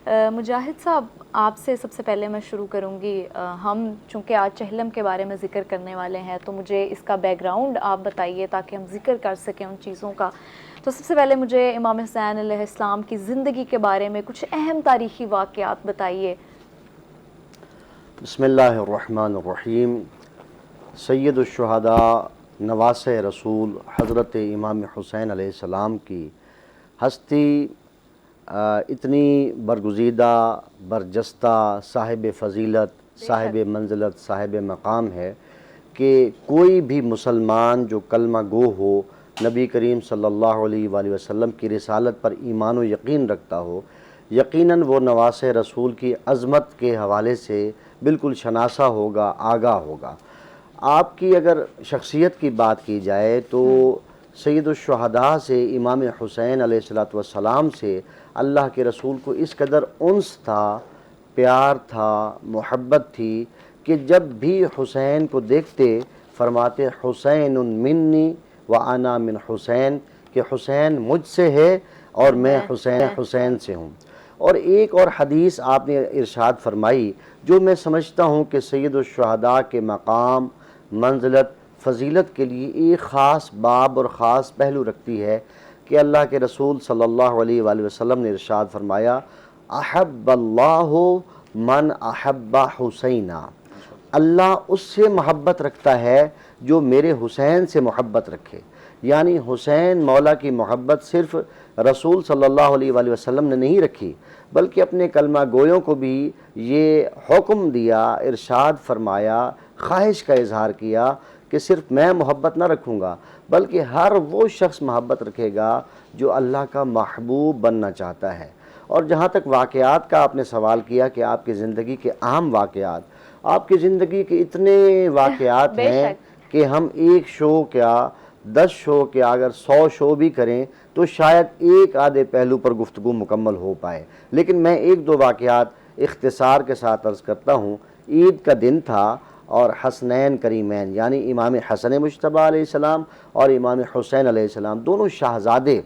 مجاہد صاحب آپ سے سب سے پہلے میں شروع کروں گی. ہم چونکہ آج چہلم کے بارے میں ذکر کرنے والے ہیں تو مجھے اس کا بیک گراؤنڈ آپ بتائیے تاکہ ہم ذکر کر سکیں ان چیزوں کا. تو سب سے پہلے مجھے امام حسین علیہ السلام کی زندگی کے بارے میں کچھ اہم تاریخی واقعات بتائیے. بسم اللہ الرحمن الرحیم. سید الشہداء نواسہ رسول حضرت امام حسین علیہ السلام کی ہستی اتنی برگزیدہ، برجستہ، صاحب فضیلت، صاحب منزلت، صاحب مقام ہے کہ کوئی بھی مسلمان جو کلمہ گو ہو، نبی کریم صلی اللہ علیہ وآلہ وسلم کی رسالت پر ایمان و یقین رکھتا ہو، یقیناً وہ نواسہ رسول کی عظمت کے حوالے سے بالکل شناسا ہوگا، آگاہ ہوگا. آپ کی اگر شخصیت کی بات کی جائے تو سید الشہداء سے امام حسین علیہ السلام سے اللہ کے رسول کو اس قدر انس تھا، پیار تھا، محبت تھی کہ جب بھی حسین کو دیکھتے فرماتے حسین منی وانا من حسین، کہ حسین مجھ سے ہے اور میں حسین سے ہوں. اور ایک اور حدیث آپ نے ارشاد فرمائی جو میں سمجھتا ہوں کہ سید الشہداء کے مقام، منزلت، فضیلت کے لیے ایک خاص باب اور خاص پہلو رکھتی ہے کہ اللہ کے رسول صلی اللہ علیہ وآلہ وسلم نے ارشاد فرمایا احب اللہ من احب حسینہ، اللہ اس سے محبت رکھتا ہے جو میرے حسین سے محبت رکھے. یعنی حسین مولا کی محبت صرف رسول صلی اللہ علیہ وآلہ وسلم نے نہیں رکھی بلکہ اپنے کلمہ گویوں کو بھی یہ حکم دیا، ارشاد فرمایا، خواہش کا اظہار کیا کہ صرف میں محبت نہ رکھوں گا بلکہ ہر وہ شخص محبت رکھے گا جو اللہ کا محبوب بننا چاہتا ہے. اور جہاں تک واقعات کا آپ نے سوال کیا کہ آپ کی زندگی کے اہم واقعات، آپ کی زندگی کے اتنے واقعات ہیں کہ ہم ایک شو کیا 10 شو کیا اگر 100 شو بھی کریں تو شاید ایک آدھے پہلو پر گفتگو مکمل ہو پائے. لیکن میں ایک دو واقعات اختصار کے ساتھ عرض کرتا ہوں. عید کا دن تھا اور حسنین کریمین یعنی امام حسن مجتبیٰ علیہ السلام اور امام حسین علیہ السلام دونوں شہزادے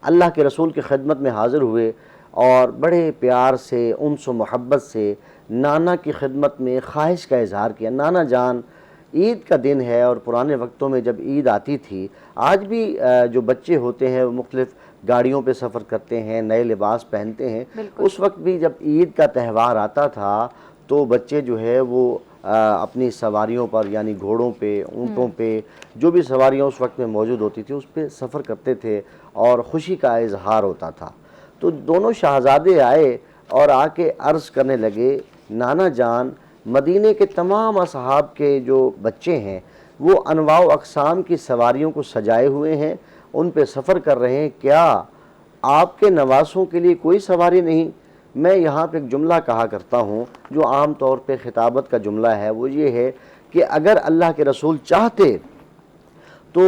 اللہ کے رسول کی خدمت میں حاضر ہوئے اور بڑے پیار سے، انس و محبت سے نانا کی خدمت میں خواہش کا اظہار کیا. نانا جان، عید کا دن ہے اور پرانے وقتوں میں جب عید آتی تھی، آج بھی جو بچے ہوتے ہیں وہ مختلف گاڑیوں پہ سفر کرتے ہیں، نئے لباس پہنتے ہیں. اس وقت بھی جب عید کا تہوار آتا تھا تو بچے جو ہے وہ اپنی سواریوں پر یعنی گھوڑوں پہ، اونٹوں پہ، جو بھی سواریاں اس وقت میں موجود ہوتی تھی اس پہ سفر کرتے تھے اور خوشی کا اظہار ہوتا تھا. تو دونوں شہزادے آئے اور آ کے عرض کرنے لگے نانا جان، مدینے کے تمام اصحاب کے جو بچے ہیں وہ انواع و اقسام کی سواریوں کو سجائے ہوئے ہیں، ان پہ سفر کر رہے ہیں، کیا آپ کے نواسوں کے لیے کوئی سواری نہیں؟ میں یہاں پہ ایک جملہ کہا کرتا ہوں جو عام طور پہ خطابت کا جملہ ہے، وہ یہ ہے کہ اگر اللہ کے رسول چاہتے تو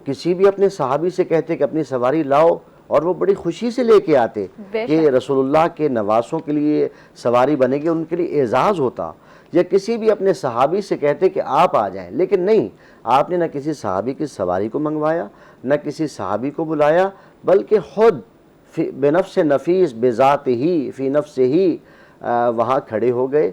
کسی بھی اپنے صحابی سے کہتے کہ اپنی سواری لاؤ اور وہ بڑی خوشی سے لے کے آتے کہ رسول اللہ کے نواسوں کے لیے سواری بنے گی، ان کے لیے اعزاز ہوتا. یا کسی بھی اپنے صحابی سے کہتے کہ آپ آ جائیں، لیکن نہیں، آپ نے نہ کسی صحابی کی سواری کو منگوایا، نہ کسی صحابی کو بلایا، بلکہ خود بنفس نفیس بذات ہی فی نفس ہی وہاں کھڑے ہو گئے.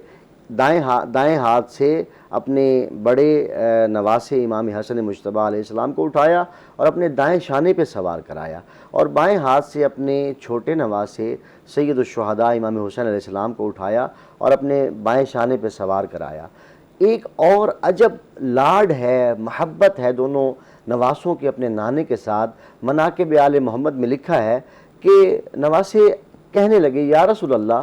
دائیں ہاتھ سے اپنے بڑے نواسے امام حسن مجتبیٰ علیہ السلام کو اٹھایا اور اپنے دائیں شانے پہ سوار کرایا، اور بائیں ہاتھ سے اپنے چھوٹے نواسے سید الشہداء امام حسین علیہ السلام کو اٹھایا اور اپنے بائیں شانے پہ سوار کرایا. ایک اور عجب لاڈ ہے، محبت ہے دونوں نواسوں کی اپنے نانے کے ساتھ. مناقب آل محمد میں لکھا ہے کہ نواسے کہنے لگے یا رسول اللہ،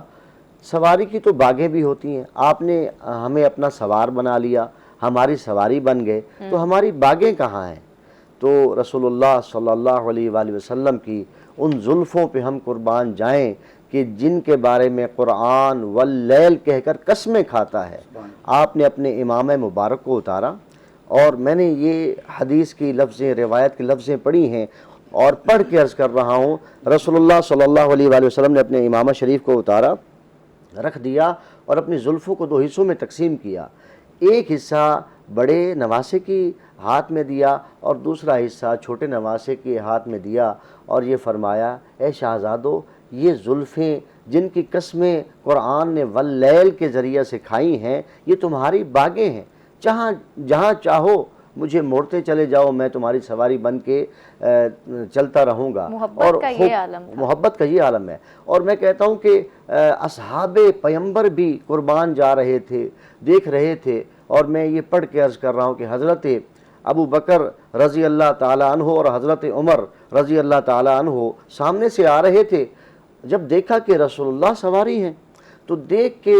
سواری کی تو باغیں بھی ہوتی ہیں، آپ نے ہمیں اپنا سوار بنا لیا، ہماری سواری بن گئے، تو ہماری باغیں کہاں ہیں؟ تو رسول اللہ صلی اللہ علیہ وآلہ وسلم کی ان زلفوں پہ ہم قربان جائیں کہ جن کے بارے میں قرآن واللیل کہہ کر قسمیں کھاتا ہے. آپ نے اپنے امامہ مبارک کو اتارا، اور میں نے یہ حدیث کی لفظیں، روایت کی لفظیں پڑھی ہیں اور پڑھ کے عرض کر رہا ہوں. رسول اللہ صلی اللہ علیہ وآلہ وسلم نے اپنے امامہ شریف کو اتارا، رکھ دیا اور اپنی زلفوں کو 2 حصوں میں تقسیم کیا. ایک حصہ بڑے نواسے کی ہاتھ میں دیا اور دوسرا حصہ چھوٹے نواسے کے ہاتھ میں دیا، اور یہ فرمایا اے شہزادو، یہ زلفیں جن کی قسمیں قرآن نے واللیل کے ذریعے سے کھائی ہیں، یہ تمہاری باغیں ہیں، جہاں چاہو مجھے موڑتے چلے جاؤ، میں تمہاری سواری بن کے چلتا رہوں گا۔ محبت کا یہ عالم تھا۔ محبت کا یہ عالم ہے۔ اور میں کہتا ہوں کہ اصحاب پیمبر بھی قربان جا رہے تھے، دیکھ رہے تھے، اور میں یہ پڑھ کے عرض کر رہا ہوں کہ حضرت ابو بکر رضی اللہ تعالیٰ عنہ اور حضرت عمر رضی اللہ تعالیٰ عنہ سامنے سے آ رہے تھے، جب دیکھا کہ رسول اللہ سواری ہیں تو دیکھ کے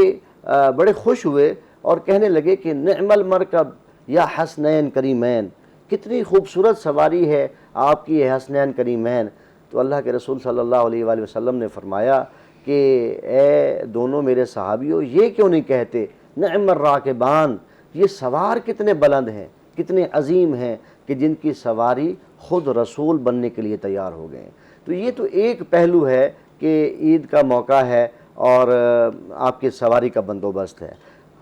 بڑے خوش ہوئے اور کہنے لگے کہ نعم المرکب یا حسنین کریمین، کتنی خوبصورت سواری ہے آپ کی یہ حسنین کریمین۔ تو اللہ کے رسول صلی اللہ علیہ وآلہ وسلم نے فرمایا کہ اے دونوں میرے صحابیوں، یہ کیوں نہیں کہتے نعم الراکبان، یہ سوار کتنے بلند ہیں، کتنے عظیم ہیں کہ جن کی سواری خود رسول بننے کے لیے تیار ہو گئے ہیں۔ تو یہ تو ایک پہلو ہے کہ عید کا موقع ہے اور آپ کی سواری کا بندوبست ہے۔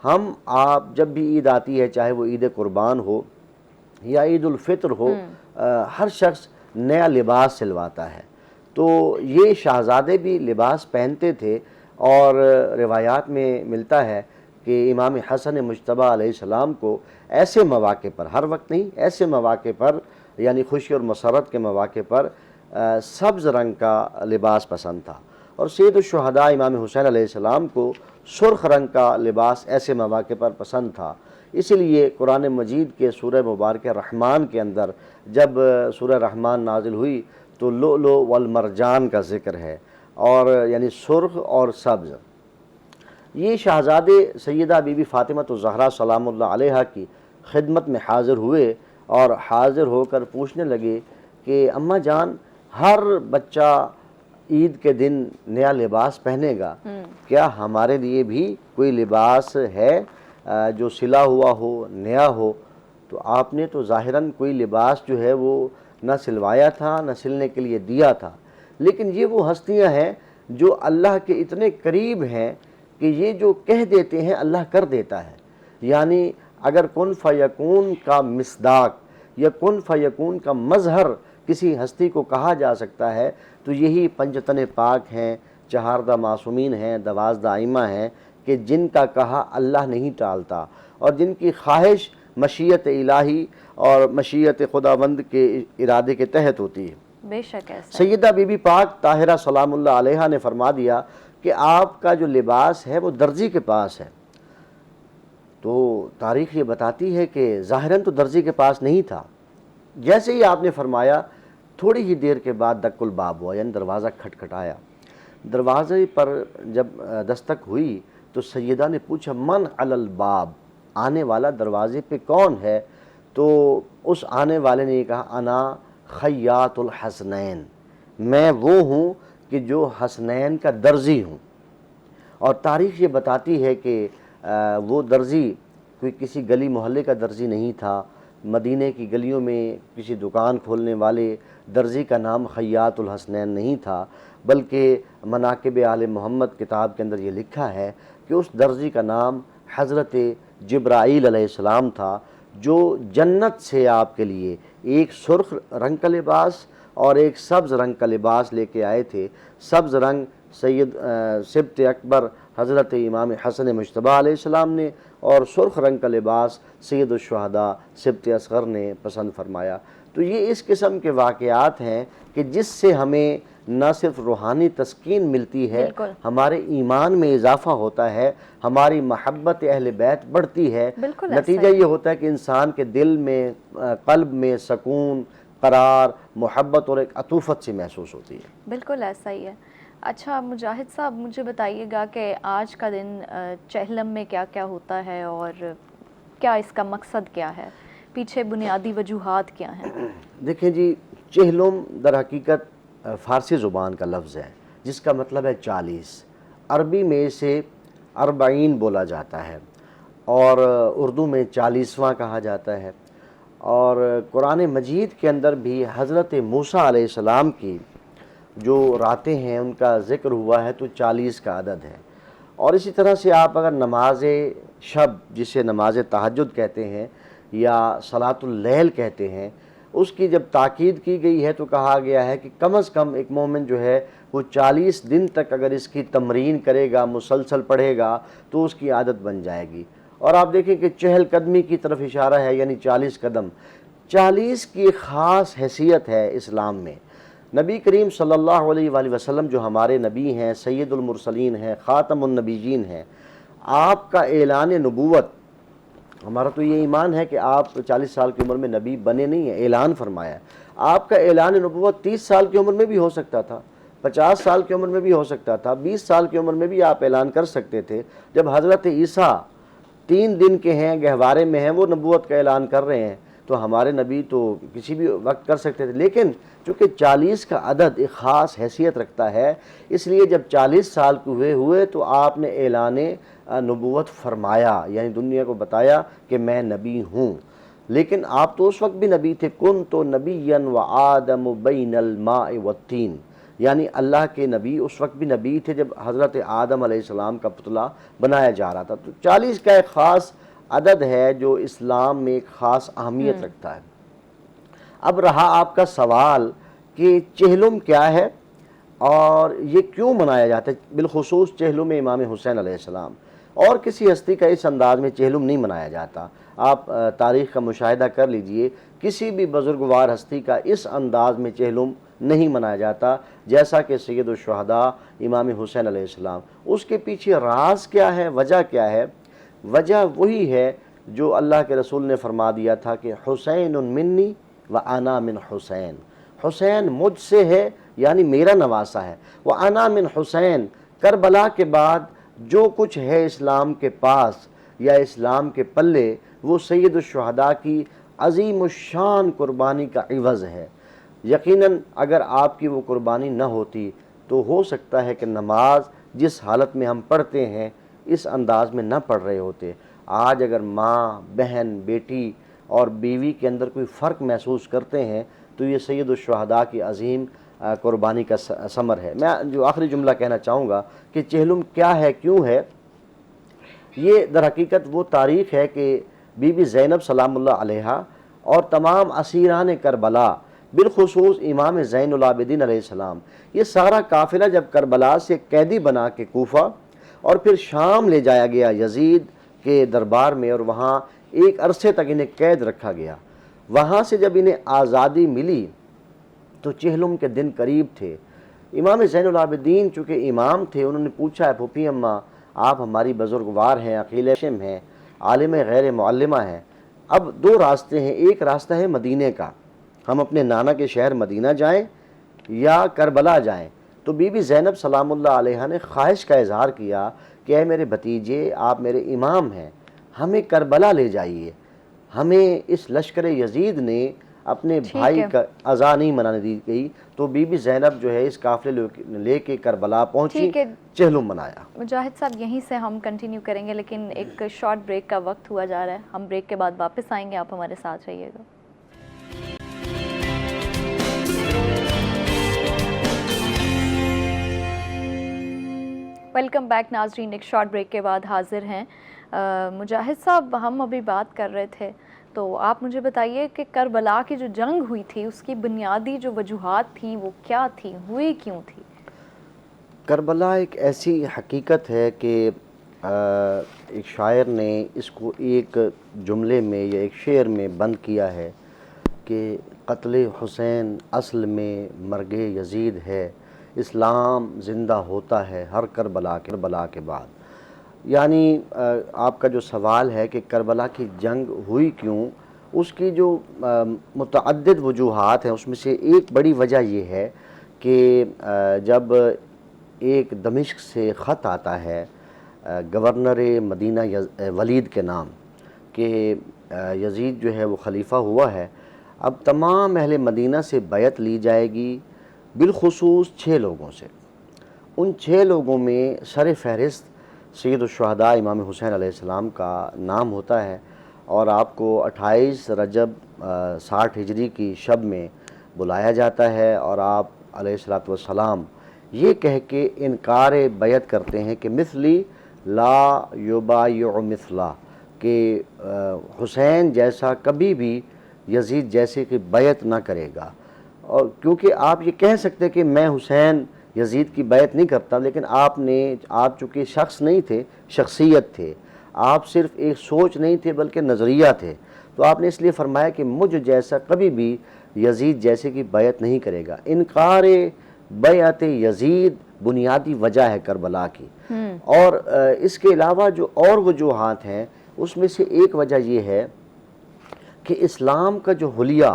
آپ جب بھی عید آتی ہے، چاہے وہ عید قربان ہو یا عید الفطر ہو، ہر شخص نیا لباس سلواتا ہے۔ تو یہ شہزادے بھی لباس پہنتے تھے، اور روایات میں ملتا ہے کہ امام حسن مجتبیٰ علیہ السلام کو ایسے مواقع پر، ہر وقت نہیں، ایسے مواقع پر یعنی خوشی اور مسرت کے مواقع پر سبز رنگ کا لباس پسند تھا، اور سید الشہداء امام حسین علیہ السلام کو سرخ رنگ کا لباس ایسے مواقع پر پسند تھا۔ اسی لیے قرآن مجید کے سورہ مبارک رحمان کے اندر جب سورہ رحمان نازل ہوئی تو لؤلؤ والمرجان کا ذکر ہے، اور یعنی سرخ اور سبز۔ یہ شہزادے سیدہ بی بی فاطمہ الزہرا سلام اللہ علیہا کی خدمت میں حاضر ہوئے، اور حاضر ہو کر پوچھنے لگے کہ اماں جان، ہر بچہ عید کے دن نیا لباس پہنے گا، کیا ہمارے لیے بھی کوئی لباس ہے جو سلا ہوا ہو، نیا ہو؟ تو آپ نے تو ظاہراً کوئی لباس جو ہے وہ نہ سلوایا تھا، نہ سلنے کے لیے دیا تھا، لیکن یہ وہ ہستیاں ہیں جو اللہ کے اتنے قریب ہیں کہ یہ جو کہہ دیتے ہیں اللہ کر دیتا ہے۔ یعنی اگر کن فیکون کا مصداق یا کن فیکون کا مظہر کسی ہستی کو کہا جا سکتا ہے تو یہی پنجتن پاک ہیں، چہاردہ معصومین ہیں، 12 ائمہ ہیں کہ جن کا کہا اللہ نہیں ٹالتا، اور جن کی خواہش مشیت الہی اور مشیت خداوند کے ارادے کے تحت ہوتی ہے۔ بے شک ایسا سیدہ بی بی پاک طاہرہ سلام اللہ علیہا نے فرما دیا کہ آپ کا جو لباس ہے وہ درزی کے پاس ہے۔ تو تاریخ یہ بتاتی ہے کہ ظاہراً تو درزی کے پاس نہیں تھا۔ جیسے ہی آپ نے فرمایا، تھوڑی ہی دیر کے بعد دق الباب ہوا، یعنی دروازہ کھٹکھٹایا۔ دروازے پر جب دستک ہوئی تو سیدہ نے پوچھا من علی الباب، آنے والا دروازے پہ کون ہے؟ تو اس آنے والے نے یہ کہا انا خیاط الحسنین، میں وہ ہوں کہ جو حسنین کا درزی ہوں۔ اور تاریخ یہ بتاتی ہے کہ وہ درزی کوئی کسی گلی محلے کا درزی نہیں تھا، مدینے کی گلیوں میں کسی دکان کھولنے والے درزی کا نام خیاط الحسنین نہیں تھا، بلکہ مناقب آل محمد کتاب کے اندر یہ لکھا ہے کہ اس درزی کا نام حضرت جبرائیل علیہ السلام تھا، جو جنت سے آپ کے لیے ایک سرخ رنگ کا لباس اور ایک سبز رنگ کا لباس لے کے آئے تھے۔ سبز رنگ سبط اکبر حضرت امام حسن مجتبیٰ علیہ السلام نے، اور سرخ رنگ کا لباس سید الشہداء سبط اصغر نے پسند فرمایا۔ تو یہ اس قسم کے واقعات ہیں کہ جس سے ہمیں نہ صرف روحانی تسکین ملتی ہے، ہمارے ایمان میں اضافہ ہوتا ہے، ہماری محبت اہل بیت بڑھتی ہے، نتیجہ یہ ہوتا ہے کہ انسان کے دل میں، قلب میں سکون، قرار، محبت اور ایک عطوفت سی محسوس ہوتی ہے۔ بالکل ایسا ہی ہے۔ اچھا مجاہد صاحب، مجھے بتائیے گا کہ آج کا دن چہلم میں کیا کیا ہوتا ہے اور کیا اس کا مقصد کیا ہے، پیچھے بنیادی وجوہات کیا ہیں؟ دیکھیں جی، چہلم در حقیقت فارسی زبان کا لفظ ہے جس کا مطلب ہے 40۔ عربی میں اسے 40 بولا جاتا ہے، اور اردو میں 40واں کہا جاتا ہے۔ اور قرآن مجید کے اندر بھی حضرت موسیٰ علیہ السلام کی جو راتیں ہیں ان کا ذکر ہوا ہے تو 40 کا عدد ہے۔ اور اسی طرح سے آپ اگر نماز شب، جسے نماز تہجد کہتے ہیں یا صلاۃ اللیل کہتے ہیں، اس کی جب تاکید کی گئی ہے تو کہا گیا ہے کہ کم از کم ایک مومن جو ہے وہ 40 دن تک اگر اس کی تمرین کرے گا، مسلسل پڑھے گا تو اس کی عادت بن جائے گی۔ اور آپ دیکھیں کہ چہل قدمی کی طرف اشارہ ہے، یعنی 40 قدم۔ 40 کی ایک خاص حیثیت ہے اسلام میں۔ نبی کریم صلی اللہ علیہ وآلہ وسلم جو ہمارے نبی ہیں، سید المرسلین ہیں، خاتم النبیین ہیں، آپ کا اعلان نبوت، ہمارا تو یہ ایمان ہے کہ آپ 40 سال کی عمر میں نبی بنے نہیں ہیں، اعلان فرمایا ہے۔ آپ کا اعلان نبوت 30 سال کی عمر میں بھی ہو سکتا تھا، 50 سال کی عمر میں بھی ہو سکتا تھا، 20 سال کی عمر میں بھی آپ اعلان کر سکتے تھے۔ جب حضرت عیسیٰ 3 دن کے ہیں، گہوارے میں ہیں، وہ نبوت کا اعلان کر رہے ہیں، تو ہمارے نبی تو کسی بھی وقت کر سکتے تھے۔ لیکن چونکہ 40 کا عدد ایک خاص حیثیت رکھتا ہے، اس لیے جب 40 سال کے ہوئے تو آپ نے اعلان نبوت فرمایا، یعنی دنیا کو بتایا کہ میں نبی ہوں۔ لیکن آپ تو اس وقت بھی نبی تھے، کنت نبیا وآدم بین الماء والطین، یعنی اللہ کے نبی اس وقت بھی نبی تھے جب حضرت آدم علیہ السلام کا پتلا بنایا جا رہا تھا۔ تو 40 کا ایک خاص عدد ہے جو اسلام میں ایک خاص اہمیت رکھتا ہے۔ اب رہا آپ کا سوال کہ چہلم کیا ہے اور یہ کیوں منایا جاتا ہے، بالخصوص چہلم امام حسین علیہ السلام۔ اور کسی ہستی کا اس انداز میں چہلم نہیں منایا جاتا۔ آپ تاریخ کا مشاہدہ کر لیجئے، کسی بھی بزرگوار ہستی کا اس انداز میں چہلم نہیں منایا جاتا جیسا کہ سید الشہداء امام حسین علیہ السلام۔ اس کے پیچھے راز کیا ہے، وجہ کیا ہے؟ وجہ وہی ہے جو اللہ کے رسول نے فرما دیا تھا کہ حسین منی وانا من حسین، حسین مجھ سے ہے یعنی میرا نواسا ہے، وانا من حسین، کربلا کے بعد جو کچھ ہے اسلام کے پاس یا اسلام کے پلے وہ سید الشہداء کی عظیم الشان قربانی کا عوض ہے۔ یقیناً اگر آپ کی وہ قربانی نہ ہوتی تو ہو سکتا ہے کہ نماز جس حالت میں ہم پڑھتے ہیں اس انداز میں نہ پڑھ رہے ہوتے۔ آج اگر ماں، بہن، بیٹی اور بیوی کے اندر کوئی فرق محسوس کرتے ہیں تو یہ سید الشہداء کی عظیم قربانی کا ثمر ہے۔ میں جو آخری جملہ کہنا چاہوں گا کہ چہلم کیا ہے، کیوں ہے، یہ در حقیقت وہ تاریخ ہے کہ بی بی زینب سلام اللہ علیہا اور تمام اسیران کربلا، بالخصوص امام زین العابدین علیہ السلام، یہ سارا قافلہ جب کربلا سے قیدی بنا کے کوفہ اور پھر شام لے جایا گیا یزید کے دربار میں، اور وہاں ایک عرصے تک انہیں قید رکھا گیا۔ وہاں سے جب انہیں آزادی ملی تو چہلم کے دن قریب تھے۔ امام زین العابدین چونکہ امام تھے، انہوں نے پوچھا ہے پھوپھی اماں آپ ہماری بزرگوار ہیں، عقیل ہاشم ہیں، عالم غیر معلمہ ہیں، اب 2 راستے ہیں، ایک راستہ ہے مدینے کا، ہم اپنے نانا کے شہر مدینہ جائیں یا کربلا جائیں۔ تو بی بی زینب سلام اللہ علیہا نے خواہش کا اظہار کیا کہ اے میرے بھتیجے، آپ میرے امام ہیں، ہمیں کربلا لے جائیے۔ ہمیں اس لشکر یزید نے اپنے بھائی کا عزا نہیں منانے دی گئی، تو بی بی زینب جو ہے اس قافلے لے کے کربلا پہنچی، چہلم منایا۔ مجاہد صاحب یہیں سے ہم کنٹینیو کریں گے، لیکن ایک شارٹ بریک کا وقت ہوا جا رہا ہے، ہم بریک کے بعد واپس آئیں گے، آپ ہمارے ساتھ رہیے گا۔ ویلکم بیک ناظرین، ایک شارٹ بریک کے بعد حاضر ہیں۔ مجاہد صاحب، ہم ابھی بات کر رہے تھے تو آپ مجھے بتائیے کہ کربلا کی جو جنگ ہوئی تھی اس کی بنیادی جو وجوہات تھیں وہ کیا تھیں، ہوئی کیوں تھی؟ کربلا ایک ایسی حقیقت ہے کہ ایک شاعر نے اس کو ایک جملے میں یا ایک شعر میں بند کیا ہے کہ قتل حسین اصل میں مرگ یزید ہے، اسلام زندہ ہوتا ہے ہر کربلا کے بعد۔ یعنی آپ کا جو سوال ہے کہ کربلا کی جنگ ہوئی کیوں، اس کی جو متعدد وجوہات ہیں اس میں سے ایک بڑی وجہ یہ ہے کہ جب ایک دمشق سے خط آتا ہے گورنر مدینہ ولید کے نام کہ یزید جو ہے وہ خلیفہ ہوا ہے، اب تمام اہل مدینہ سے بیعت لی جائے گی، بالخصوص 6 لوگوں سے۔ ان 6 لوگوں میں سر فہرست سید الشہداء امام حسین علیہ السلام کا نام ہوتا ہے، اور آپ کو 28 رجب 60 ہجری کی شب میں بلایا جاتا ہے، اور آپ علیہ الصلوۃ والسلام یہ کہہ کے انکار بیعت کرتے ہیں کہ مثلی لا یبایع مثلا، کہ حسین جیسا کبھی بھی یزید جیسے کہ بیعت نہ کرے گا. اور کیونکہ آپ یہ کہہ سکتے کہ میں حسین یزید کی بیعت نہیں کرتا، لیکن آپ چونکہ شخص نہیں تھے، شخصیت تھے، آپ صرف ایک سوچ نہیں تھے بلکہ نظریہ تھے، تو آپ نے اس لیے فرمایا کہ مجھ جیسا کبھی بھی یزید جیسے کی بیعت نہیں کرے گا. انکار بیعت یزید بنیادی وجہ ہے کربلا کی. اور اس کے علاوہ جو اور وجوہات ہیں اس میں سے ایک وجہ یہ ہے کہ اسلام کا جو حلیہ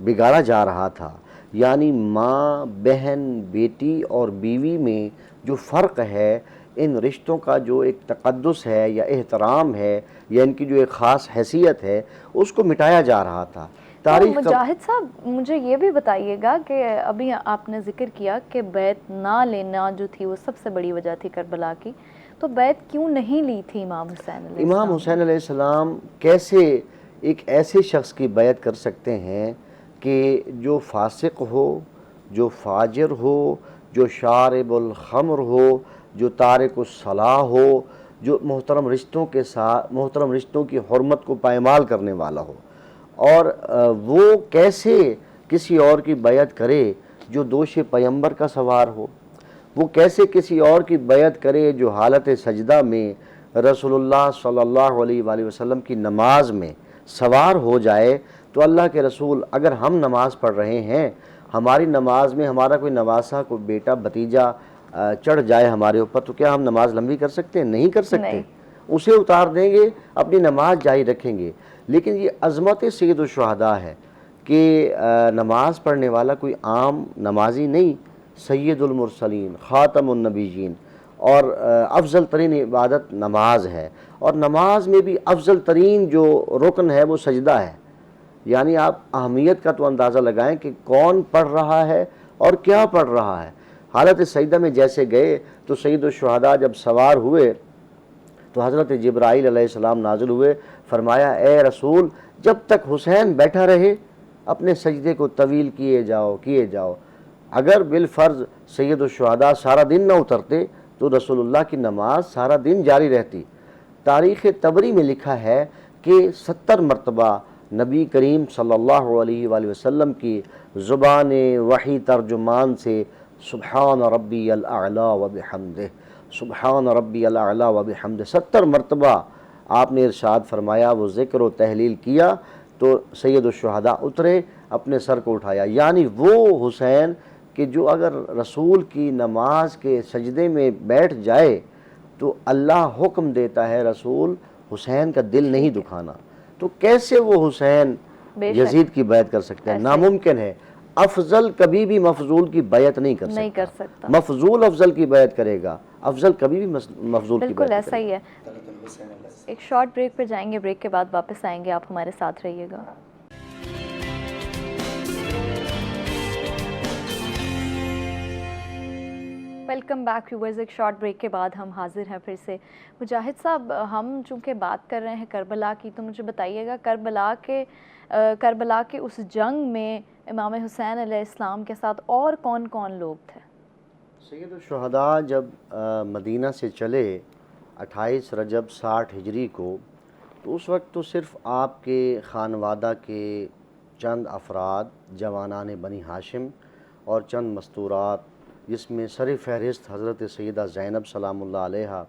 بگاڑا جا رہا تھا، یعنی ماں، بہن، بیٹی اور بیوی میں جو فرق ہے، ان رشتوں کا جو ایک تقدس ہے یا احترام ہے یا ان کی جو ایک خاص حیثیت ہے، اس کو مٹایا جا رہا تھا. تاریخ مجاہد صاحب مجھے یہ بھی بتائیے گا کہ ابھی آپ نے ذکر کیا کہ بیعت نہ لینا جو تھی وہ سب سے بڑی وجہ تھی کربلا کی، تو بیعت کیوں نہیں لی تھی امام حسین علیہ السلام؟ امام حسین علیہ السلام کیسے ایک ایسے شخص کی بیعت کر سکتے ہیں کہ جو فاسق ہو، جو فاجر ہو، جو شارب الخمر ہو، جو تارک الصلاح ہو، جو محترم رشتوں کی حرمت کو پائمال کرنے والا ہو، اور وہ کیسے کسی اور کی بیعت کرے جو دوش پیمبر کا سوار ہو؟ وہ کیسے کسی اور کی بیعت کرے جو حالت سجدہ میں رسول اللہ صلی اللہ علیہ وآلہ وسلم کی نماز میں سوار ہو جائے؟ تو اللہ کے رسول، اگر ہم نماز پڑھ رہے ہیں، ہماری نماز میں ہمارا کوئی نواسا، کوئی بیٹا، بھتیجا چڑھ جائے ہمارے اوپر، تو کیا ہم نماز لمبی کر سکتے ہیں؟ نہیں کر سکتے. اسے اتار دیں گے، اپنی نماز جاری رکھیں گے. لیکن یہ عظمت سید الشہداء ہے کہ نماز پڑھنے والا کوئی عام نمازی نہیں، سید المرسلین، خاتم النبیین، اور افضل ترین عبادت نماز ہے. اور نماز میں بھی افضل ترین جو رکن ہے وہ سجدہ ہے. یعنی آپ اہمیت کا تو اندازہ لگائیں کہ کون پڑھ رہا ہے اور کیا پڑھ رہا ہے. حالت سجدہ میں جیسے گئے تو سید الشہداء جب سوار ہوئے تو حضرت جبرائیل علیہ السلام نازل ہوئے، فرمایا اے رسول، جب تک حسین بیٹھا رہے اپنے سجدے کو طویل کیے جاؤ. اگر بالفرض سید الشہداء سارا دن نہ اترتے تو رسول اللہ کی نماز سارا دن جاری رہتی. تاریخ طبری میں لکھا ہے کہ 70 مرتبہ نبی کریم صلی اللہ علیہ وآلہ وسلم کی زبان وحی ترجمان سے سبحان ربی الاعلی و بحمدہ، سبحان ربی الاعلی و بحمدہ 70 مرتبہ آپ نے ارشاد فرمایا. وہ ذکر و تحلیل کیا تو سید الشہداء اترے، اپنے سر کو اٹھایا. یعنی وہ حسین کہ جو اگر رسول کی نماز کے سجدے میں بیٹھ جائے تو اللہ حکم دیتا ہے رسول حسین کا دل نہیں دکھانا. تو کیسے وہ حسین یزید کی بیعت کر سکتے ہیں؟ ناممکن ہے. افضل کبھی بھی مفضول کی بیعت نہیں کر سکتا. مفضول افضل کی بیعت کرے گا، افضل کبھی بھی مفضول کی بیعت بالکل ایسا ہی ہے. ایک شارٹ بریک پر جائیں گے، بریک کے بعد واپس آئیں گے، آپ ہمارے ساتھ رہیے گا. Welcome back viewers. ایک شارٹ بریک کے بعد ہم حاضر ہیں پھر سے. مجاہد صاحب، ہم چونکہ بات کر رہے ہیں کربلا کی، تو مجھے بتائیے گا کربلا کے اس جنگ میں امام حسین علیہ السلام کے ساتھ اور کون کون لوگ تھے؟ سید الشہداء جب مدینہ سے چلے 28 رجب 60 ہجری کو، تو اس وقت تو صرف آپ کے خانوادہ کے چند افراد، جوانان بنی ہاشم، اور چند مستورات، جس میں سر فہرست حضرت سیدہ زینب سلام اللہ علیہا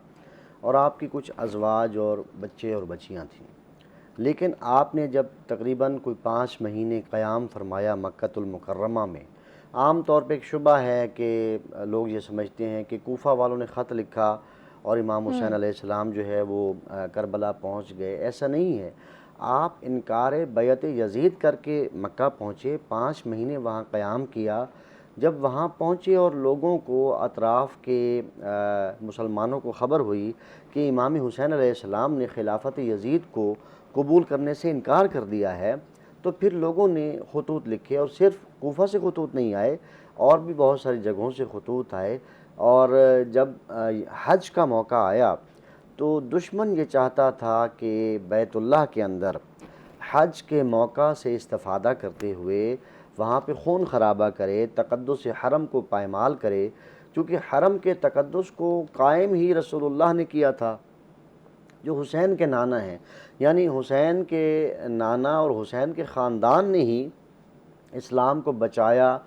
اور آپ کی کچھ ازواج اور بچے اور بچیاں تھیں. لیکن آپ نے جب تقریباً کوئی 5 مہینے قیام فرمایا مکۃ المکرمہ میں، عام طور پہ ایک شبہ ہے کہ لوگ یہ سمجھتے ہیں کہ کوفہ والوں نے خط لکھا اور امام حسین علیہ السلام جو ہے وہ کربلا پہنچ گئے. ایسا نہیں ہے. آپ انکار بیعت یزید کر کے مکہ پہنچے، 5 مہینے وہاں قیام کیا. جب وہاں پہنچے اور لوگوں کو، اطراف کے مسلمانوں کو خبر ہوئی کہ امام حسین علیہ السلام نے خلافت یزید کو قبول کرنے سے انکار کر دیا ہے، تو پھر لوگوں نے خطوط لکھے. اور صرف کوفہ سے خطوط نہیں آئے، اور بھی بہت ساری جگہوں سے خطوط آئے. اور جب حج کا موقع آیا تو دشمن یہ چاہتا تھا کہ بیت اللہ کے اندر حج کے موقع سے استفادہ کرتے ہوئے وہاں پہ خون خرابہ کرے، تقدس حرم کو پائمال کرے، کیونکہ حرم کے تقدس کو قائم ہی رسول اللہ نے کیا تھا. جو حسین کے نانا ہیں، یعنی حسین کے نانا اور حسین کے خاندان نے ہی اسلام کو بچایا،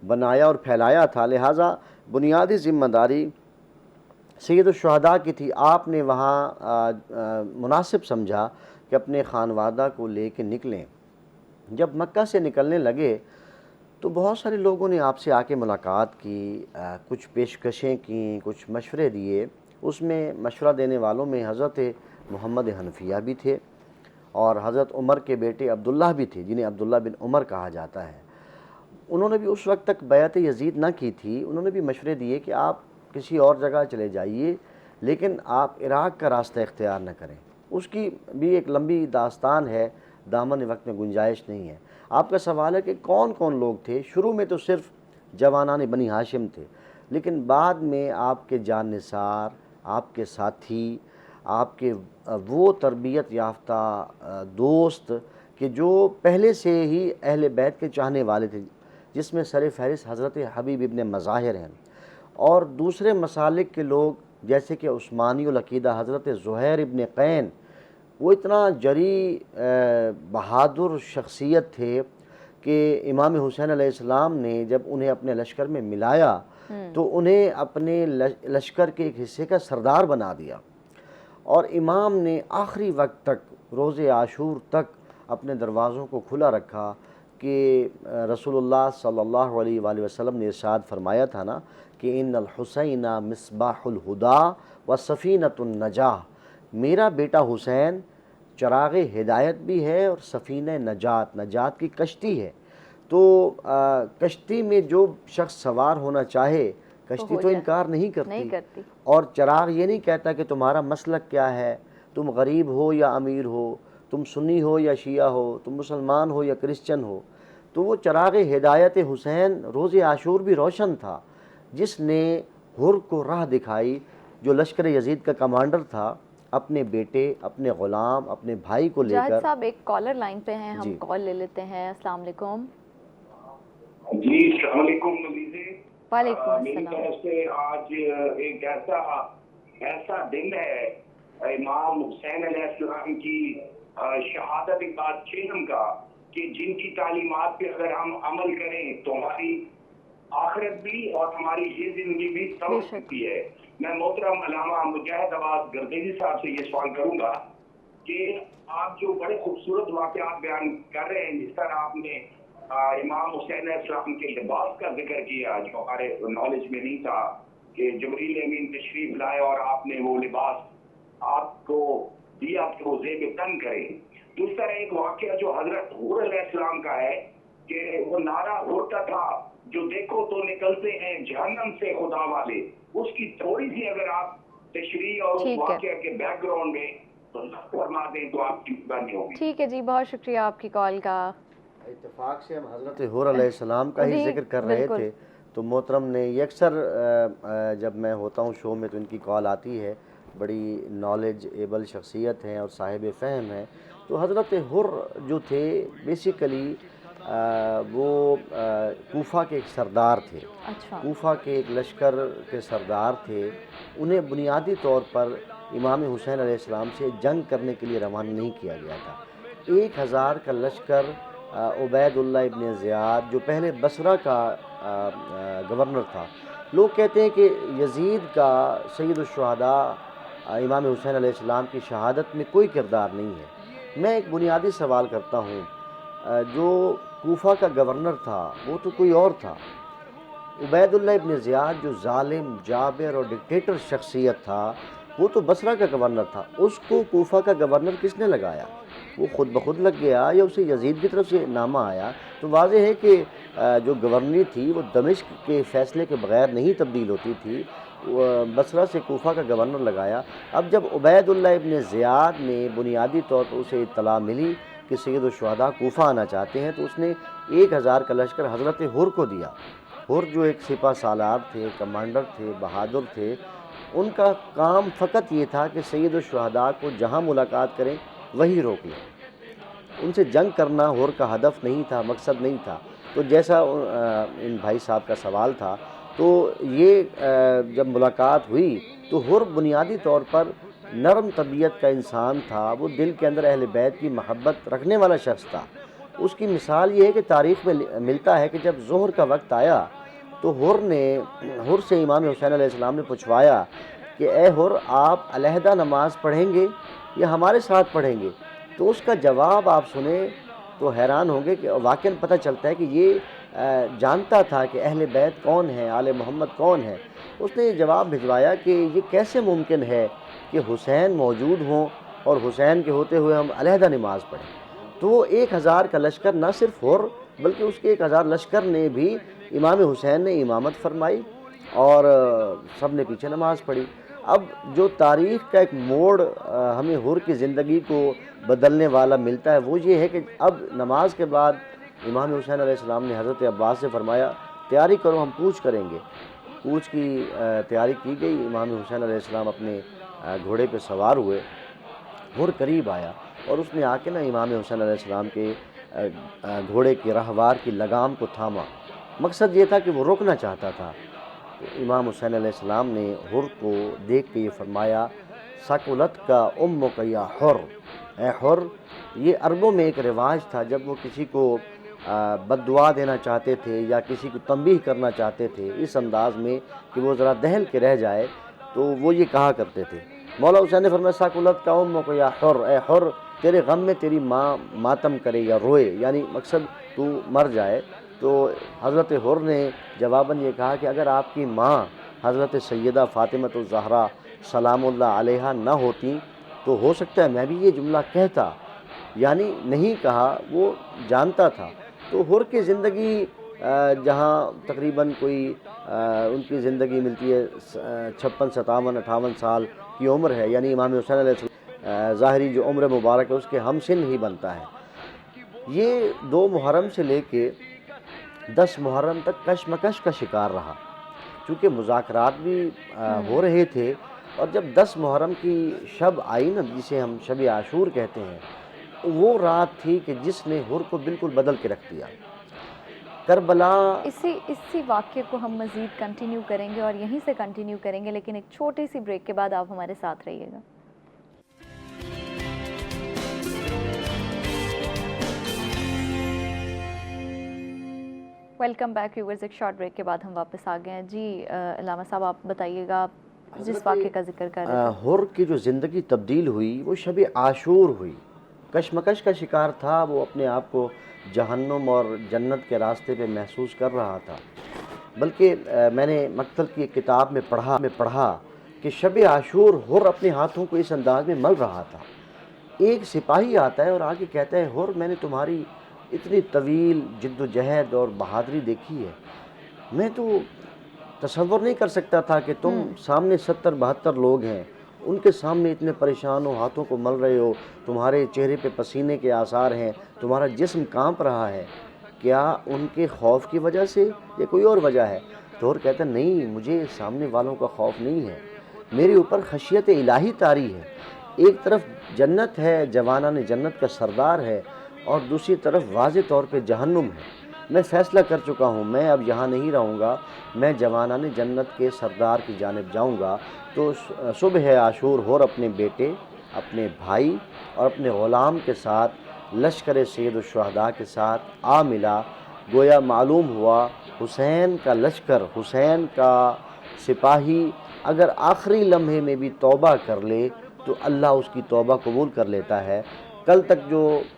بنایا اور پھیلایا تھا، لہٰذا بنیادی ذمہ داری سید الشہداء کی تھی۔ آپ نے وہاں مناسب سمجھا کہ اپنے خانوادہ کو لے کے نکلیں۔ جب مکہ سے نکلنے لگے تو بہت سارے لوگوں نے آپ سے آ کے ملاقات کی، کچھ پیشکشیں کیں، کچھ مشورے دیے۔ اس میں مشورہ دینے والوں میں حضرت محمد حنفیہ بھی تھے اور حضرت عمر کے بیٹے عبداللہ بھی تھے، جنہیں عبداللہ بن عمر کہا جاتا ہے۔ انہوں نے بھی اس وقت تک بیعت یزید نہ کی تھی، انہوں نے بھی مشورے دیے کہ آپ کسی اور جگہ چلے جائیے لیکن آپ عراق کا راستہ اختیار نہ کریں۔ اس کی بھی ایک لمبی داستان ہے، دامن وقت میں گنجائش نہیں ہے۔ آپ کا سوال ہے کہ کون کون لوگ تھے؟ شروع میں تو صرف جوانان بنی ہاشم تھے، لیکن بعد میں آپ کے جان نثار، آپ کے ساتھی، آپ کے وہ تربیت یافتہ دوست کہ جو پہلے سے ہی اہل بیت کے چاہنے والے تھے، جس میں سر فہرست حضرت حبیب ابن مظاہر ہیں، اور دوسرے مسالک کے لوگ جیسے کہ عثمانی العقیدہ حضرت زہیر ابن قین، وہ اتنا جری بہادر شخصیت تھے کہ امام حسین علیہ السلام نے جب انہیں اپنے لشکر میں ملایا تو انہیں اپنے لشکر کے ایک حصے کا سردار بنا دیا، اور امام نے آخری وقت تک، روز عاشور تک اپنے دروازوں کو کھلا رکھا کہ رسول اللہ صلی اللہ علیہ وآلہ وسلم نے ارشاد فرمایا تھا نا کہ ان الحسین مصباح الہدا و سفینۃ النجاح، میرا بیٹا حسین چراغ ہدایت بھی ہے اور سفینہ نجات کی کشتی ہے۔ تو کشتی میں جو شخص سوار ہونا چاہے، کشتی تو انکار نہیں کرتی، اور چراغ یہ نہیں کہتا کہ تمہارا مسلک کیا ہے، تم غریب ہو یا امیر ہو، تم سنی ہو یا شیعہ ہو، تم مسلمان ہو یا کرسچن ہو۔ تو وہ چراغ ہدایت حسین روز عاشور بھی روشن تھا، جس نے حر کو راہ دکھائی، جو لشکر یزید کا کمانڈر تھا، اپنے بیٹے، اپنے غلام، اپنے بھائی کو لے کر۔ جاہد صاحب ایک کالر لائن پہ ہیں، ہم کال لے لیتے ہیں۔ السلام علیکم۔ جی السلام علیکم نبیزے۔ وعلیکم السلام۔ میری طرف سے آج ایک ایسا دن ہے امام حسین علیہ السلام کی شہادت بعد چہم کا، کہ جن کی تعلیمات پہ اگر ہم عمل کریں تو ہماری آخرت بھی اور ہماری یہ زندگی بھی سبق سکتی ہے۔ میں محترم علامہ مجاہد عباس گردیزی صاحب سے یہ سوال کروں گا کہ آپ جو بڑے خوبصورت واقعات بیان کر رہے ہیں، جس طرح آپ نے امام حسین علیہ السلام کے لباس کا ذکر کیا جو ہمارے نالج میں نہیں تھا، کہ جبریل امین تشریف لائے اور آپ نے وہ لباس آپ کو دیا کہ وہ زیب تن کرے۔ دوسرا ایک واقعہ جو حضرت حور علیہ السلام کا ہے کہ وہ نعرہ ہوتا تھا جو دیکھو تو نکلتے ہیں جہنم سے خدا والے، اس کی تھوڑی سی اگر آپ تشریح اور اس واقعہ کے بیک گراؤنڈ میں فرما دیں تو آپ کی مہربانی ہوگی۔ ٹھیک ہے جی، بہت شکریہ آپ کی کال کا۔ اتفاق سے ہم حضرت حور علیہ السلام کا ہی ذکر کر رہے تھے تو محترم نے یہ اکثر جب میں ہوتا ہوں شو میں تو ان کی کال آتی ہے، بڑی نالج ایبل شخصیت ہیں اور صاحب فہم ہیں۔ تو حضرت حر جو تھے بیسیکلی وہ کوفہ کے ایک سردار تھے، کوفہ کے ایک لشکر کے سردار تھے۔ انہیں بنیادی طور پر امام حسین علیہ السلام سے جنگ کرنے کے لیے روانہ نہیں کیا گیا تھا۔ 1000 کا لشکر عبید اللہ ابن زیاد جو پہلے بصرہ کا گورنر تھا، لوگ کہتے ہیں کہ یزید کا سید الشہداء امام حسین علیہ السلام کی شہادت میں کوئی کردار نہیں ہے۔ میں ایک بنیادی سوال کرتا ہوں، جو کوفہ کا گورنر تھا وہ تو کوئی اور تھا، عبید اللہ ابن زیاد جو ظالم، جابر اور ڈکٹیٹر شخصیت تھا وہ تو بصرہ کا گورنر تھا، اس کو کوفہ کا گورنر کس نے لگایا؟ وہ خود بخود لگ گیا یا اسے یزید کی طرف سے نامہ آیا؟ تو واضح ہے کہ جو گورنری تھی وہ دمشق کے فیصلے کے بغیر نہیں تبدیل ہوتی تھی، بصرہ سے کوفہ کا گورنر لگایا۔ اب جب عبید اللہ ابن زیاد نے بنیادی طور پر اسے اطلاع ملی کہ سید الشہداء کوفہ آنا چاہتے ہیں تو اس نے 1000 کا لشکر حضرت حر کو دیا۔ حر جو ایک سپہ سالار تھے، کمانڈر تھے، بہادر تھے، ان کا کام فقط یہ تھا کہ سید الشہداء کو جہاں ملاقات کریں وہی روک لیں۔ ان سے جنگ کرنا حر کا ہدف نہیں تھا، مقصد نہیں تھا۔ تو جیسا ان بھائی صاحب کا سوال تھا، تو یہ جب ملاقات ہوئی تو حر بنیادی طور پر نرم طبیعت کا انسان تھا، وہ دل کے اندر اہل بیت کی محبت رکھنے والا شخص تھا۔ اس کی مثال یہ ہے کہ تاریخ میں ملتا ہے کہ جب ظہر کا وقت آیا تو حر سے امام حسین علیہ السلام نے پوچھوایا کہ اے حر، آپ علیحدہ نماز پڑھیں گے یا ہمارے ساتھ پڑھیں گے؟ تو اس کا جواب آپ سنیں تو حیران ہوں گے کہ واقعاً پتہ چلتا ہے کہ یہ جانتا تھا کہ اہل بیت کون ہیں، آل محمد کون ہے۔ اس نے یہ جواب بھجوایا کہ یہ کیسے ممکن ہے کہ حسین موجود ہوں اور حسین کے ہوتے ہوئے ہم علیحدہ نماز پڑھیں۔ تو وہ 1000 کا لشکر نہ صرف حر بلکہ اس کے 1000 لشکر نے بھی امام حسین نے امامت فرمائی اور سب نے پیچھے نماز پڑھی۔ اب جو تاریخ کا ایک موڑ ہمیں حر کی زندگی کو بدلنے والا ملتا ہے وہ یہ ہے کہ اب نماز کے بعد امام حسین علیہ السلام نے حضرت عباس سے فرمایا تیاری کرو، ہم کوچ کریں گے۔ کوچ کی تیاری کی گئی، امام حسین علیہ السلام اپنے گھوڑے پہ سوار ہوئے، حر قریب آیا اور اس نے آ کے امام حسین علیہ السلام کے گھوڑے کے رہوار کی لگام کو تھاما۔ مقصد یہ تھا کہ وہ روکنا چاہتا تھا۔ تو امام حسین علیہ السلام نے حر کو دیکھ کے یہ فرمایا ثقلت کا امک یا حر، اے حر۔ یہ عربوں میں ایک رواج تھا، جب وہ کسی کو بد دعا دینا چاہتے تھے یا کسی کو تنبیہ کرنا چاہتے تھے اس انداز میں کہ وہ ذرا دہل کے رہ جائے تو وہ یہ کہا کرتے تھے۔ مولا حسین نے فرمایا ثقلت کا امک یا حر، اے حر، تیرے غم میں تیری ماں ماتم کرے یا روئے، یعنی مقصد تو مر جائے۔ تو حضرت حر نے جواباً یہ کہا کہ اگر آپ کی ماں حضرت سیدہ فاطمۃ الزہرا سلام اللہ علیہا نہ ہوتی تو ہو سکتا ہے میں بھی یہ جملہ کہتا، یعنی نہیں کہا، وہ جانتا تھا۔ تو حر کی زندگی جہاں تقریباً کوئی ان کی زندگی ملتی ہے 56 57 58 سال کی عمر ہے، یعنی امام حسین علیہ السلام ظاہری جو عمر مبارک ہے اس کے ہم سن ہی بنتا ہے۔ یہ 2 محرم سے لے کے 10 محرم تک کشمکش کا شکار رہا، چونکہ مذاکرات بھی ہو رہے تھے، اور جب 10 محرم کی شب آئی نا، جسے ہم شب عاشور کہتے ہیں، وہ رات تھی کہ جس نے حر کو بالکل بدل کے رکھ دیا۔ کربلا اسی واقعے کو ہم مزید کنٹینیو کریں گے اور یہیں سے کنٹینیو کریں گے، لیکن ایک چھوٹی سی بریک کے بعد آپ ہمارے ساتھ رہیے گا۔ ویلکم بیک ویورز، ایک شارٹ بریک کے بعد ہم واپس آ گئے ہیں۔ جی علامہ صاحب آپ بتائیے گا، جس واقعے کا ذکر کر رہے ہیں۔ حر کی جو زندگی تبدیل ہوئی وہ شب عاشور ہوئی، کشمکش کا شکار تھا، وہ اپنے آپ کو جہنم اور جنت کے راستے پہ محسوس کر رہا تھا۔ بلکہ میں نے مقتل کی ایک کتاب میں پڑھا کہ شب عاشور حر اپنے ہاتھوں کو اس انداز میں مل رہا تھا۔ ایک سپاہی آتا ہے اور آگے کہتا ہے حر، میں نے تمہاری اتنی طویل جد و جہد اور بہادری دیکھی ہے، میں تو تصور نہیں کر سکتا تھا کہ تم سامنے 70-72 لوگ ہیں، ان کے سامنے اتنے پریشان ہو، ہاتھوں کو مل رہے ہو، تمہارے چہرے پہ پسینے کے آثار ہیں، تمہارا جسم کانپ رہا ہے، کیا ان کے خوف کی وجہ سے یا کوئی اور وجہ ہے؟ تو حر کہتا نہیں، مجھے سامنے والوں کا خوف نہیں ہے، میرے اوپر خشیت الہی طاری ہے۔ ایک طرف جنت ہے، جوانان جنت کا سردار ہے، اور دوسری طرف واضح طور پہ جہنم ہے۔ میں فیصلہ کر چکا ہوں، میں اب یہاں نہیں رہوں گا، میں جوانان جنت کے سردار کی جانب جاؤں گا۔ تو صبح عاشور حر اپنے بیٹے، اپنے بھائی اور اپنے غلام کے ساتھ لشکر سید الشہداء کے ساتھ آ ملا۔ گویا معلوم ہوا حسین کا لشکر، حسین کا سپاہی اگر آخری لمحے میں بھی توبہ کر لے تو اللہ اس کی توبہ قبول کر لیتا ہے۔ کل تک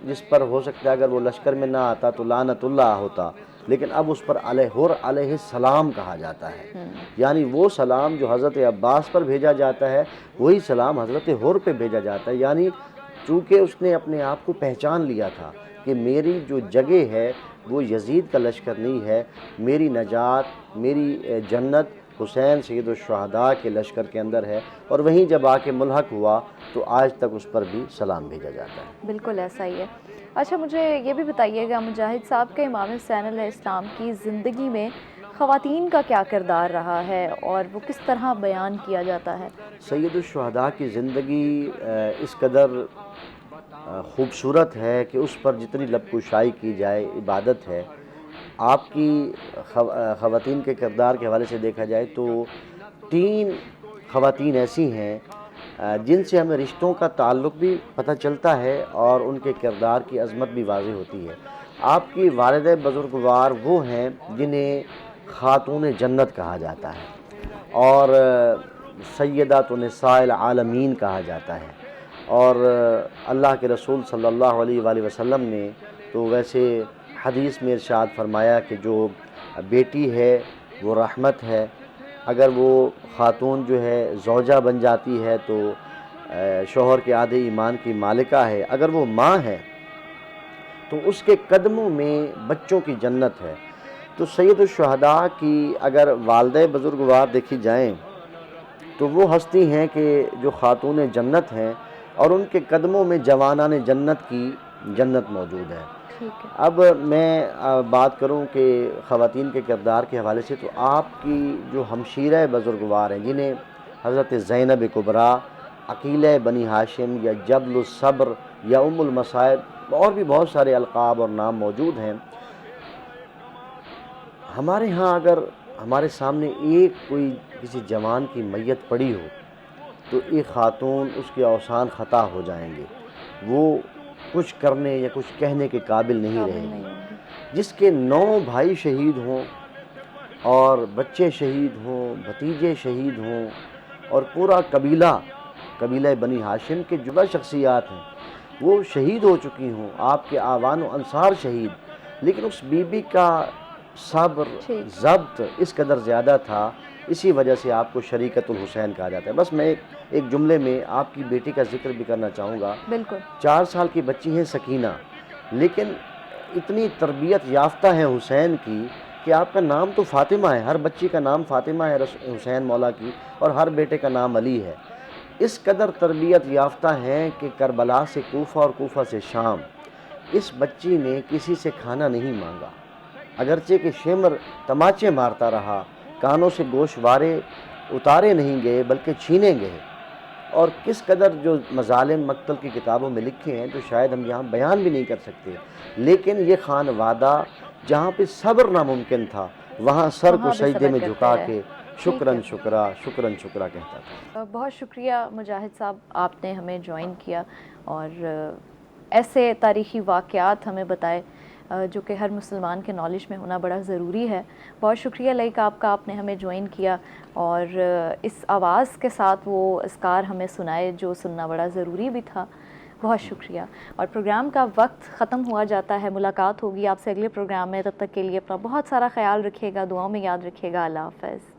جس پر ہو سکتا ہے اگر وہ لشکر میں نہ آتا تو لعنت اللہ ہوتا، لیکن اب اس پر حر علیہ السلام کہا جاتا ہے، یعنی وہ سلام جو حضرت عباس پر بھیجا جاتا ہے وہی سلام حضرت حر پہ بھیجا جاتا ہے۔ یعنی چونکہ اس نے اپنے آپ کو پہچان لیا تھا کہ میری جو جگہ ہے وہ یزید کا لشکر نہیں ہے، میری نجات، میری جنت حسین سید الشہداء کے لشکر کے اندر ہے، اور وہیں جب آ کے ملحق ہوا تو آج تک اس پر بھی سلام بھیجا جاتا ہے۔ بالکل ایسا ہی ہے۔ اچھا مجھے یہ بھی بتائیے گا مجاہد صاحب کہ امام حسین علیہ السلام کی زندگی میں خواتین کا کیا کردار رہا ہے اور وہ کس طرح بیان کیا جاتا ہے؟ سید الشہداء کی زندگی اس قدر خوبصورت ہے کہ اس پر جتنی لب کشائی کی جائے عبادت ہے۔ آپ کی خواتین کے کردار کے حوالے سے دیکھا جائے تو 3 خواتین ایسی ہیں جن سے ہمیں رشتوں کا تعلق بھی پتہ چلتا ہے اور ان کے کردار کی عظمت بھی واضح ہوتی ہے۔ آپ کی والدہ بزرگوار وہ ہیں جنہیں خاتون جنت کہا جاتا ہے اور سیدات نساء العالمین کہا جاتا ہے، اور اللہ کے رسول صلی اللہ علیہ وآلہ وسلم نے تو ویسے حدیث میں ارشاد فرمایا کہ جو بیٹی ہے وہ رحمت ہے، اگر وہ خاتون جو ہے زوجہ بن جاتی ہے تو شوہر کے آدھے ایمان کی مالکہ ہے، اگر وہ ماں ہے تو اس کے قدموں میں بچوں کی جنت ہے۔ تو سید الشہداء کی اگر والدہ بزرگوار دیکھی جائیں تو وہ ہستی ہیں کہ جو خاتون جنت ہیں اور ان کے قدموں میں جوانان جنت کی جنت موجود ہے۔ اب میں بات کروں کہ خواتین کے کردار کے حوالے سے، تو آپ کی جو ہمشیرہ بزرگوار ہیں جنہیں حضرت زینب کبریٰ، عقیلہ بنی ہاشم یا جبل الصبر یا ام المصائب اور بھی بہت سارے القاب اور نام موجود ہیں، ہمارے ہاں اگر ہمارے سامنے ایک کوئی کسی جوان کی میت پڑی ہو تو ایک خاتون اس کے اوسان خطا ہو جائیں گے، وہ کچھ کرنے یا کچھ کہنے کے قابل نہیں رہیں گے۔ جس کے 9 بھائی شہید ہوں اور بچے شہید ہوں، بھتیجے شہید ہوں، اور پورا قبیلہ بنی ہاشم کے جدا شخصیات ہیں وہ شہید ہو چکی ہوں، آپ کے آوان و انصار شہید، لیکن اس بی بی کا صبر ضبط اس قدر زیادہ تھا، اسی وجہ سے آپ کو شریکت الحسین کہا جاتا ہے۔ بس میں ایک جملے میں آپ کی بیٹی کا ذکر بھی کرنا چاہوں گا۔ بالکل 4 سال کی بچی ہے سکینہ، لیکن اتنی تربیت یافتہ ہے حسین کی کہ آپ کا نام تو فاطمہ ہے، ہر بچی کا نام فاطمہ ہے حسین مولا کی، اور ہر بیٹے کا نام علی ہے۔ اس قدر تربیت یافتہ ہیں کہ کربلا سے کوفہ اور کوفہ سے شام اس بچی نے کسی سے کھانا نہیں مانگا، اگرچہ کہ شمر تماچے مارتا رہا، کانوں سے گوشوارے اتارے نہیں گئے بلکہ چھینے گئے، اور کس قدر جو مظالم مقتل کی کتابوں میں لکھے ہیں تو شاید ہم یہاں بیان بھی نہیں کر سکتے، لیکن یہ خانوادہ جہاں پہ صبر ناممکن تھا وہاں سر کو سجدے میں جھکا کے شکراً شکرا شکراً شکرا کہتا تھا۔ بہت شکریہ مجاہد صاحب، آپ نے ہمیں جوائن کیا اور ایسے تاریخی واقعات ہمیں بتائے جو کہ ہر مسلمان کے نالج میں ہونا بڑا ضروری ہے۔ بہت شکریہ لائک آپ کا، آپ نے ہمیں جوائن کیا اور اس آواز کے ساتھ وہ اذکار ہمیں سنائے جو سننا بڑا ضروری بھی تھا۔ بہت شکریہ، اور پروگرام کا وقت ختم ہوا جاتا ہے، ملاقات ہوگی آپ سے اگلے پروگرام میں، تب تک کے لیے اپنا بہت سارا خیال رکھیے گا، دعاؤں میں یاد رکھیے گا۔ اللہ حافظ۔